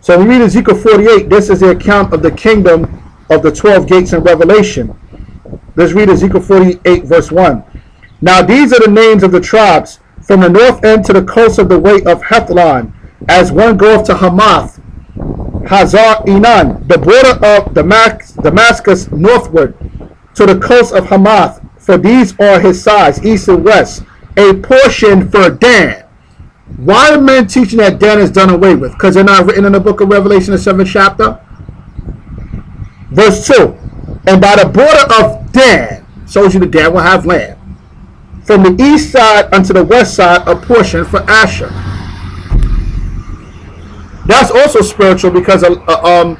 So we read Ezekiel 48. This is the account of the kingdom of the 12 gates in Revelation. Let's read Ezekiel 48 verse 1. Now these are the names of the tribes from the north end to the coast of the way of Hethlon, as one goeth to Hamath, Hazar Enan, the border of Damascus northward to the coast of Hamath. For these are his sides, east and west, a portion for Dan. Why are men teaching that Dan is done away with? Because they're not written in the book of Revelation, the 7th chapter. Verse 2. And by the border of Dan, shows you that Dan will have land. From the east side unto the west side, a portion for Asher. That's also spiritual because the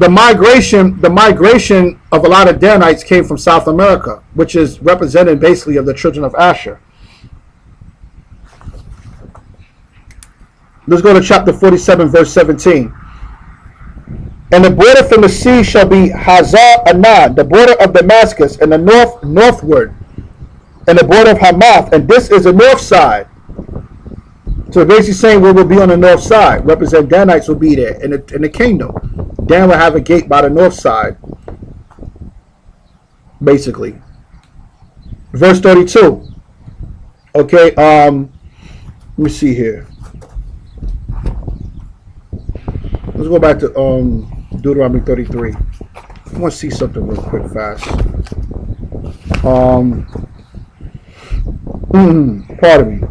migration of a lot of Danites came from South America, which is represented basically of the children of Asher. Let's go to chapter 47, verse 17. And the border from the sea shall be Hazar Anan, the border of Damascus, and the northward, and the border of Hamath, and this is the north side. So basically saying we will be on the north side. Represent Danites will be there in the kingdom. Dan will have a gate by the north side. Basically. Verse 32. Okay, let me see here. Let's go back to Deuteronomy 33. I want to see something real quick fast. Pardon me.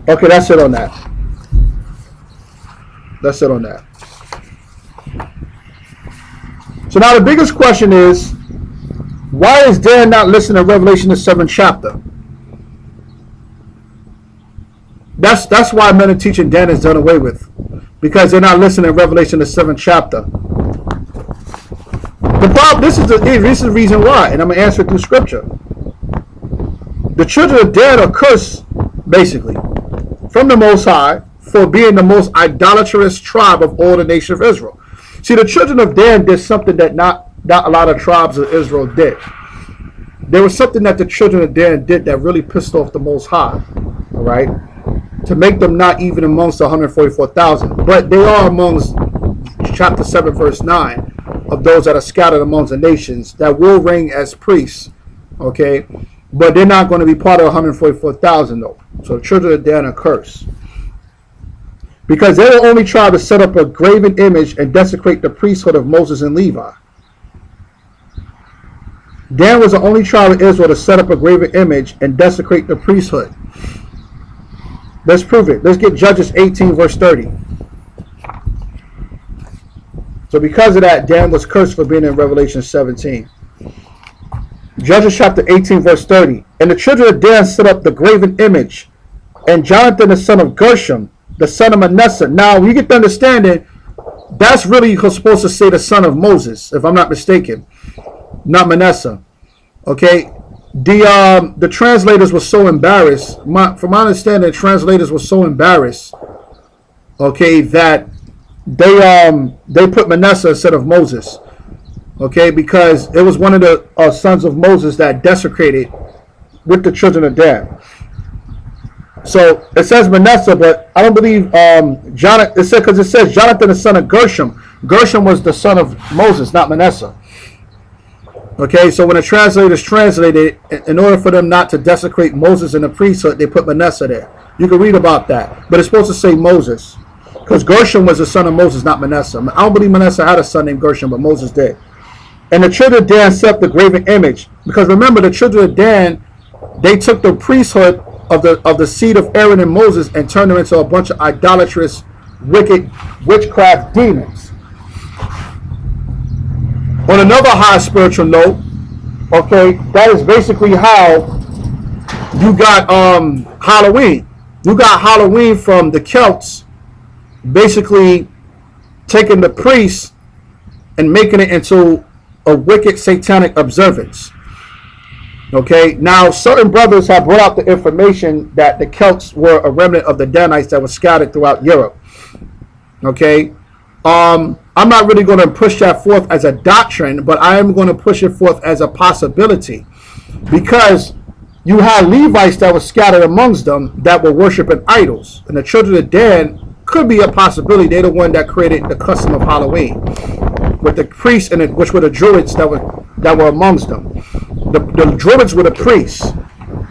Okay, that's it on that. That's it on that. So now the biggest question is, why is Dan not listening to Revelation the 7th chapter? That's why men are teaching Dan is done away with. Because they're not listening to Revelation the 7th chapter. The problem, this is the reason why, and I'm going to answer it through scripture. The children of Dan are cursed, basically, from the Most High for being the most idolatrous tribe of all the nation of Israel. See, the children of Dan did something that that a lot of tribes of Israel did. There was something that the children of Dan did that really pissed off the Most High, all right, to make them not even amongst the 144,000, but they are amongst chapter 7 verse 9 of those that are scattered amongst the nations that will reign as priests, okay, but they're not going to be part of 144,000 though. So the children of Dan are cursed because they're the only tribe to set up a graven image and desecrate the priesthood of Moses and Levi. Dan was the only tribe of Israel to set up a graven image and desecrate the priesthood. Let's prove it. Let's get Judges 18 verse 30. So because of that, Dan was cursed for being in Revelation 17. Judges chapter 18 verse 30. And the children of Dan set up the graven image, and Jonathan the son of Gershom, the son of Manasseh. Now you get to understand it, that's really supposed to say the son of Moses, if I'm not mistaken, not Manasseh. Okay, the translators were so embarrassed. From my understanding, the translators were so embarrassed, okay, that they put Manasseh instead of Moses, okay, because it was one of the sons of Moses that desecrated with the children of Dan. So it says Manasseh, but I don't believe Jonathan. It said because it says Jonathan the son of Gershom. Gershom was the son of Moses, not Manasseh. Okay, so when the translators translated, in order for them not to desecrate Moses in the priesthood, they put Manasseh there. You can read about that, but it's supposed to say Moses, because Gershom was the son of Moses, not Manasseh. I don't believe Manasseh had a son named Gershom, but Moses did. And the children of Dan set up the graven image, because remember, the children of Dan, they took the priesthood of the seed of Aaron and Moses and turned them into a bunch of idolatrous, wicked, witchcraft demons. On another high spiritual note, okay, that is basically how you got Halloween. You got Halloween from the Celts, basically taking the priests and making it into a wicked satanic observance. Okay, now certain brothers have brought out the information that the Celts were a remnant of the Danites that was scattered throughout Europe. Okay, I'm not really going to push that forth as a doctrine, but I am going to push it forth as a possibility, because you had Levites that were scattered amongst them that were worshiping idols, and the children of Dan could be a possibility. They're the one that created the custom of Halloween with the priests, and which were the Druids that were amongst them. The Druids were the priests.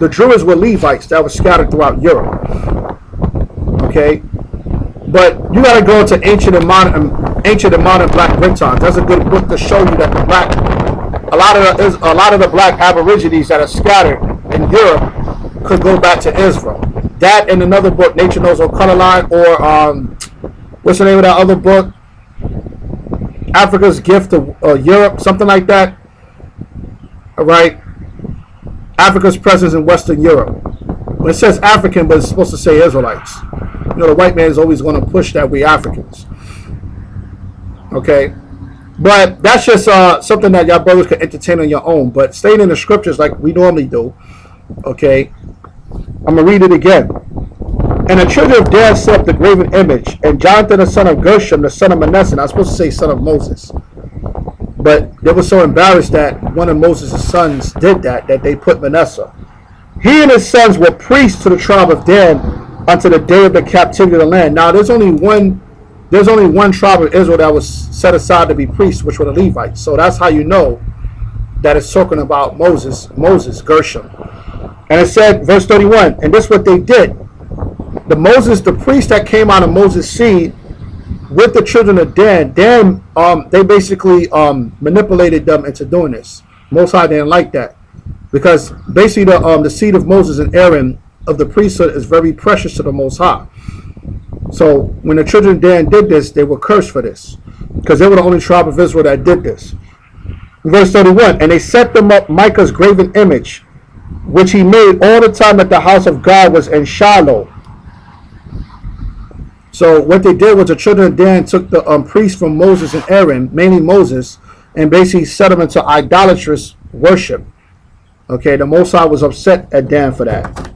The Druids were Levites that were scattered throughout Europe. Okay, but you got to go to ancient and modern Black Britons. That's a good book to show you that a lot of the Black Aborigines that are scattered in Europe could go back to Israel. That and another book, Nature Knows No Color Line, or what's the name of that other book? Africa's Gift to Europe, something like that. All right, Africa's presence in Western Europe. When it says African, but it's supposed to say Israelites. You know, the white man is always going to push that we Africans. Okay, but that's just something that y'all brothers can entertain on your own. But staying in the scriptures like we normally do. Okay, I'm gonna read it again. And the children of Dan set up the graven image, and Jonathan the son of Gershom, the son of Manasseh. I was supposed to say son of Moses, but they were so embarrassed that one of Moses' sons did that they put Manasseh. He and his sons were priests to the tribe of Dan unto the day of the captivity of the land. Now there's only one tribe of Israel that was set aside to be priests, which were the Levites. So that's how you know that it's talking about Moses, Gershom. And it said, verse 31, and this is what they did. The priest that came out of Moses' seed with the children of Dan, they basically manipulated them into doing this. Most High didn't like that, because basically the seed of Moses and Aaron of the priesthood is very precious to the Most High. So when the children of Dan did this, they were cursed for this, because they were the only tribe of Israel that did this. Verse 31, and they set them up Micah's graven image, which he made all the time that the house of God was in Shiloh. So what they did was the children of Dan took the priests from Moses and Aaron, mainly Moses, and basically set them into idolatrous worship. Okay, the Most High was upset at Dan for that.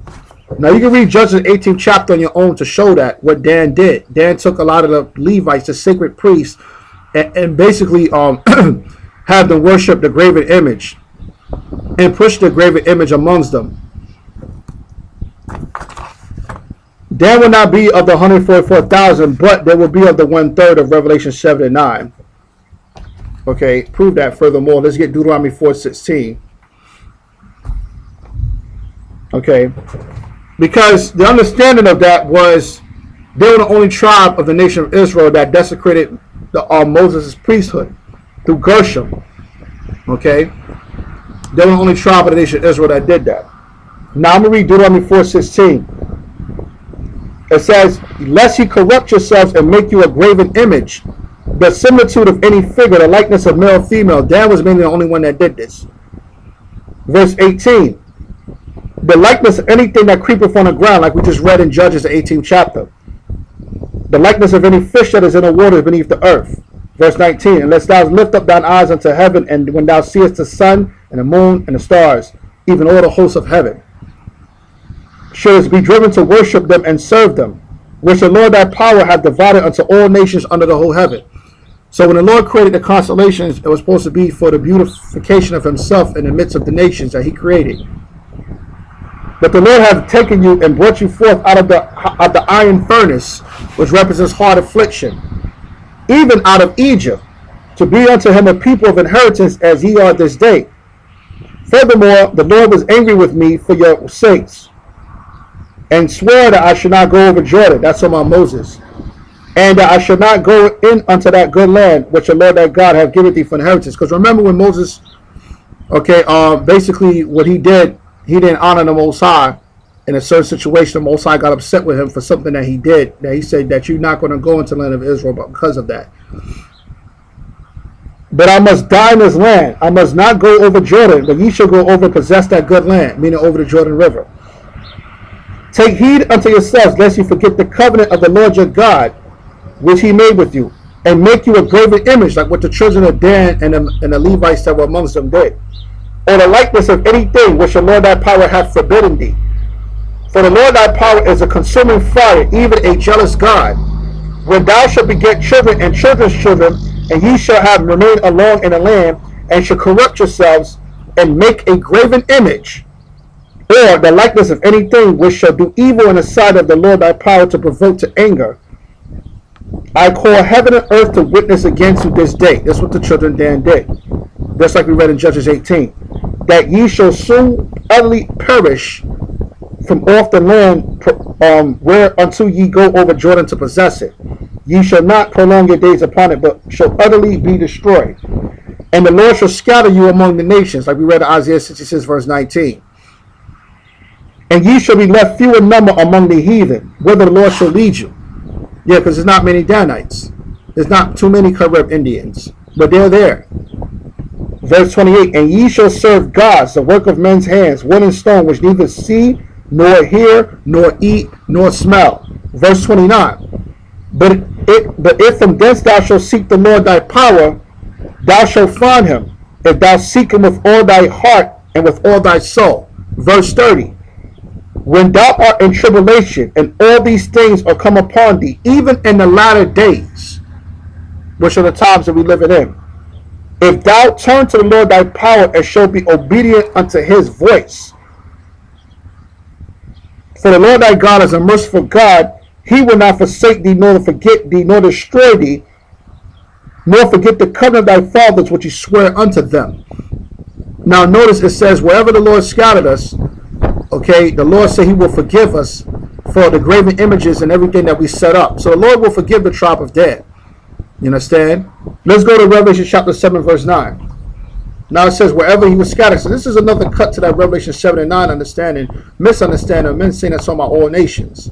Now you can read Judges 18th chapter on your own to show that what Dan did. Dan took a lot of the Levites, the sacred priests, and basically had have them worship the graven image and push the graven image amongst them. Dan will not be of the 144,000, but there will be of the 1/3 of Revelation 7 and 9. Okay, prove that furthermore. Let's get Deuteronomy 4:16. Okay, because the understanding of that was they were the only tribe of the nation of Israel that desecrated Moses' priesthood through Gershom. Okay, they were the only tribe of the nation of Israel that did that. Now I'm going to read Deuteronomy 4:16. It says, lest ye corrupt yourselves and make you a graven image, the similitude of any figure, the likeness of male or female. Dan was mainly the only one that did this. Verse 18. The likeness of anything that creepeth on the ground, like we just read in Judges, the 18th chapter. The likeness of any fish that is in the water beneath the earth. Verse 19. Unless thou lift up thine eyes unto heaven, and when thou seest the sun and the moon and the stars, even all the hosts of heaven, shouldst be driven to worship them and serve them, which the Lord thy power hath divided unto all nations under the whole heaven. So when the Lord created the constellations, it was supposed to be for the beautification of himself in the midst of the nations that he created. But the Lord hath taken you and brought you forth out of the iron furnace, which represents hard affliction, even out of Egypt, to be unto him a people of inheritance as ye are this day. Furthermore, the Lord was angry with me for your sakes, and swore that I should not go over Jordan. That's about Moses. And that I should not go in unto that good land which the Lord thy God hath given thee for inheritance. Because remember when Moses, basically what he did, he didn't honor the Most High in a certain situation. The Most High got upset with him for something that he did. That he said that you're not going to go into the land of Israel because of that. But I must die in this land. I must not go over Jordan, but ye shall go over and possess that good land, meaning over the Jordan River. Take heed unto yourselves, lest you forget the covenant of the Lord your God, which he made with you, and make you a graven image, like what the children of Dan and the Levites that were amongst them did, or the likeness of anything which the Lord thy power hath forbidden thee. For the Lord thy power is a consuming fire, even a jealous God. When thou shalt beget children and children's children, and ye shall have remained alone in the land, and shall corrupt yourselves, and make a graven image, or the likeness of anything which shall do evil in the sight of the Lord thy power to provoke to anger, I call heaven and earth to witness against you this day. That's what the children of Dan did. Just like we read in Judges 18. That ye shall soon utterly perish from off the land whereunto ye go over Jordan to possess it. Ye shall not prolong your days upon it, but shall utterly be destroyed. And the Lord shall scatter you among the nations, like we read in Isaiah 66 verse 19. And ye shall be left few in number among the heathen, whither the Lord shall lead you. Yeah, because there's not many Danites. There's not too many Carib Indians, but they're there. Verse 28, and ye shall serve gods, the work of men's hands, wood and stone, which neither see, nor hear, nor eat, nor smell. Verse 29, but if from thence thou shalt seek the Lord thy power, thou shalt find him, if thou seek him with all thy heart and with all thy soul. Verse 30, when thou art in tribulation, and all these things are come upon thee, even in the latter days, which are the times that we live in, if thou turn to the Lord thy power, and shall be obedient unto his voice. For the Lord thy God is a merciful God. He will not forsake thee, nor forget thee, nor destroy thee, nor forget the covenant of thy fathers, which he sware unto them. Now notice it says, wherever the Lord scattered us, the Lord said he will forgive us for the graven images and everything that we set up. So the Lord will forgive the tribe of Dan. You understand? Let's go to Revelation chapter 7 verse 9. Now it says wherever he was scattered. So this is another cut to that Revelation 7 and 9 misunderstanding of men saying that's talking about all nations.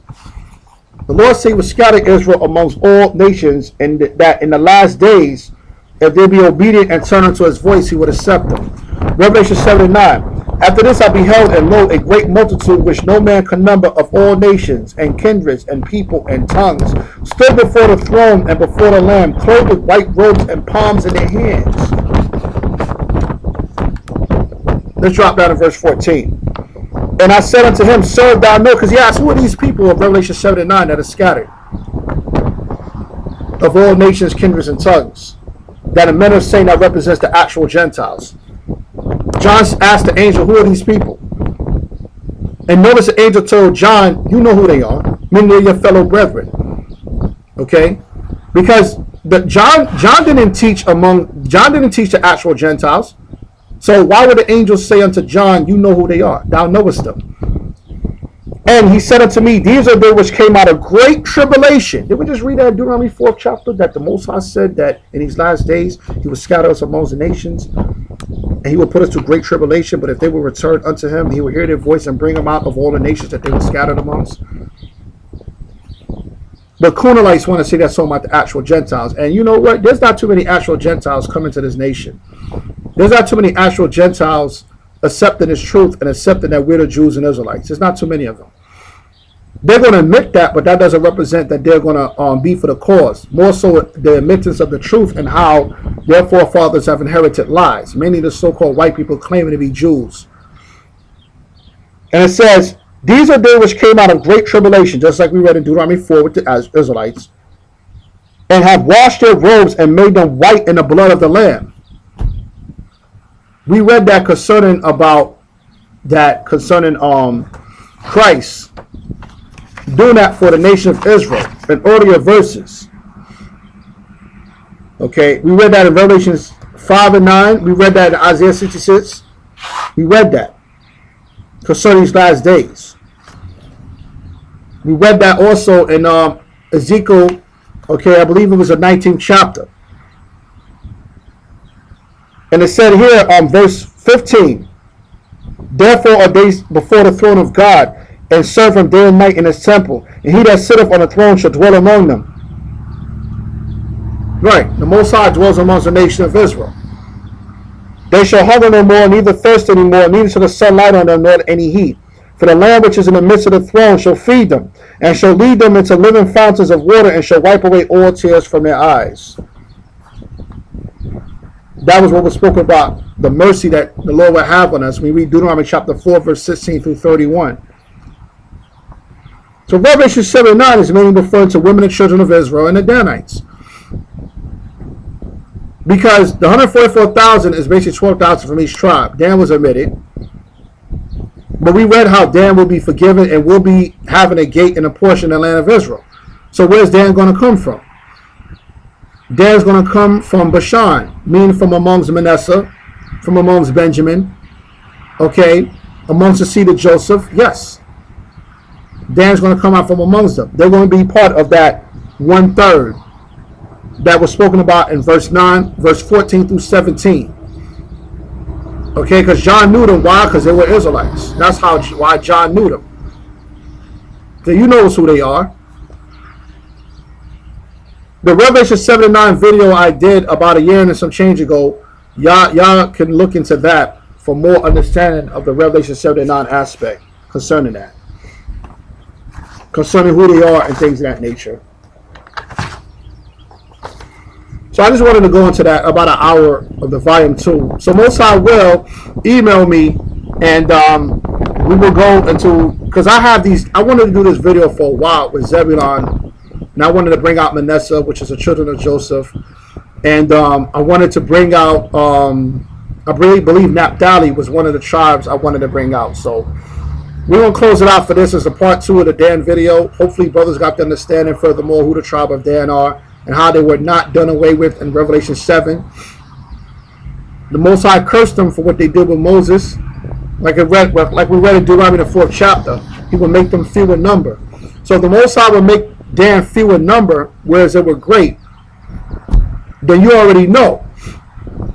The Lord said he would scatter Israel amongst all nations, and that in the last days, if they be obedient and turn unto his voice, he would accept them. Revelation 7 and 9. After this I beheld, and lo, a great multitude which no man can number, of all nations and kindreds and people and tongues, stood before the throne and before the Lamb, clothed with white robes and palms in their hands. Let's drop down to verse 14. And I said unto him, Sir, thou know, because he asked, who are these people of Revelation 7 and 9 that are scattered? Of all nations, kindreds, and tongues. that a men are saying that represents the actual Gentiles. John asked the angel, who are these people? And notice the angel told John, you know who they are. Meaning they're your fellow brethren. Okay? Because John didn't teach the actual Gentiles. So why would the angel say unto John, you know who they are? Thou knowest them. And he said unto me, these are they which came out of great tribulation. Did we just read that in Deuteronomy 4th chapter? That the Most High said that in these last days, he will scatter us amongst the nations. And he will put us to great tribulation. But if they will return unto him, he will hear their voice and bring them out of all the nations that they were scattered amongst. But Kunalites want to say that's talking about the actual Gentiles. And you know what? There's not too many actual Gentiles coming to this nation. There's not too many actual Gentiles accepting this truth and accepting that we're the Jews and Israelites. There's not too many of them. They're going to admit that, but that doesn't represent that they're going to be for the cause. More so the admittance of the truth and how their forefathers have inherited lies. Many of the so-called white people claiming to be Jews. And it says, these are they which came out of great tribulation, just like we read in Deuteronomy 4 with the Israelites, and have washed their robes and made them white in the blood of the Lamb. We read that concerning Christ doing that for the nation of Israel in earlier verses. Okay, we read that in Revelations 5 and 9. We read that in Isaiah 66. We read that concerning these last days. We read that also in Ezekiel, okay, I believe it was the 19th chapter. And it said here on verse 15, therefore are they before the throne of God, and serve him day and night in his temple, and he that sitteth on the throne shall dwell among them. Right, the Most High dwells amongst the nation of Israel. They shall hunger no more, neither thirst any more, neither shall the sun light on them, nor any heat. For the Lamb which is in the midst of the throne shall feed them, and shall lead them into living fountains of water, and shall wipe away all tears from their eyes. That was what was spoken about, the mercy that the Lord would have on us. We read Deuteronomy chapter 4, verse 16 through 31. So Revelation 7 and 9 is mainly referring to women and children of Israel and the Danites. Because the 144,000 is basically 12,000 from each tribe. Dan was omitted. But we read how Dan will be forgiven and will be having a gate and a portion in the land of Israel. So where's Dan going to come from? Dan's going to come from Bashan, meaning from amongst Manasseh, from amongst Benjamin, okay, amongst the seed of Joseph, yes. Dan's going to come out from amongst them. They're going to be part of that 1/3 that was spoken about in verse 9, verse 14 through 17. Okay, because John knew them. Why? Because they were Israelites. That's why John knew them. So you know who they are. The Revelation 7 and 9 video I did about a year and some change ago, y'all can look into that for more understanding of the Revelation 7 and 9 aspect concerning that. Concerning who they are and things of that nature. So I just wanted to go into that about an hour of the volume 2. So Most High will email me and we will go into, because I have these, I wanted to do this video for a while with Zebulon, and I wanted to bring out Manasseh, which is the children of Joseph, and I wanted to bring out, I really believe Naphtali was one of the tribes I wanted to bring out. So we're going to close it out for this as a part 2 of the Dan video. Hopefully brothers got the understanding furthermore who the tribe of Dan are and how they were not done away with in Revelation 7. The Most High cursed them for what they did with Moses. Like we read in Deuteronomy the 4th chapter, he will make them few in number. So if the Most High will make Dan few in number, whereas they were great, then you already know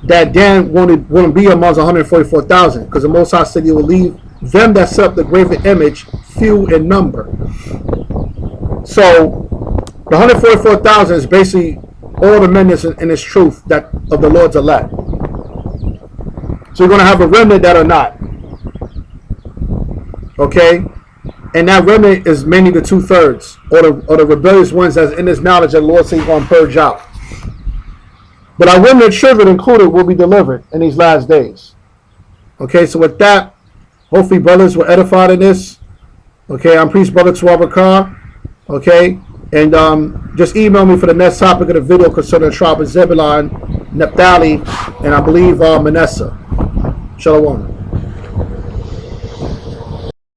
that Dan wouldn't be amongst 144,000, because the Most High said he will leave them that set up the graven image few in number. So the 144,000 is basically all the men in this truth that of the Lord's elect. So you're going to have a remnant that are not. Okay? And that remnant is mainly the 2/3, or the rebellious ones that's in this knowledge that the Lord says he's going to purge out. But our women and children included will be delivered in these last days. Okay, so with that, hopefully brothers were edified in this. Okay, I'm Priest Brother Tuabakar. Okay, and just email me for the next topic of the video concerning the tribe of Zebulon Naphtali, and I believe Manasseh. Shalom.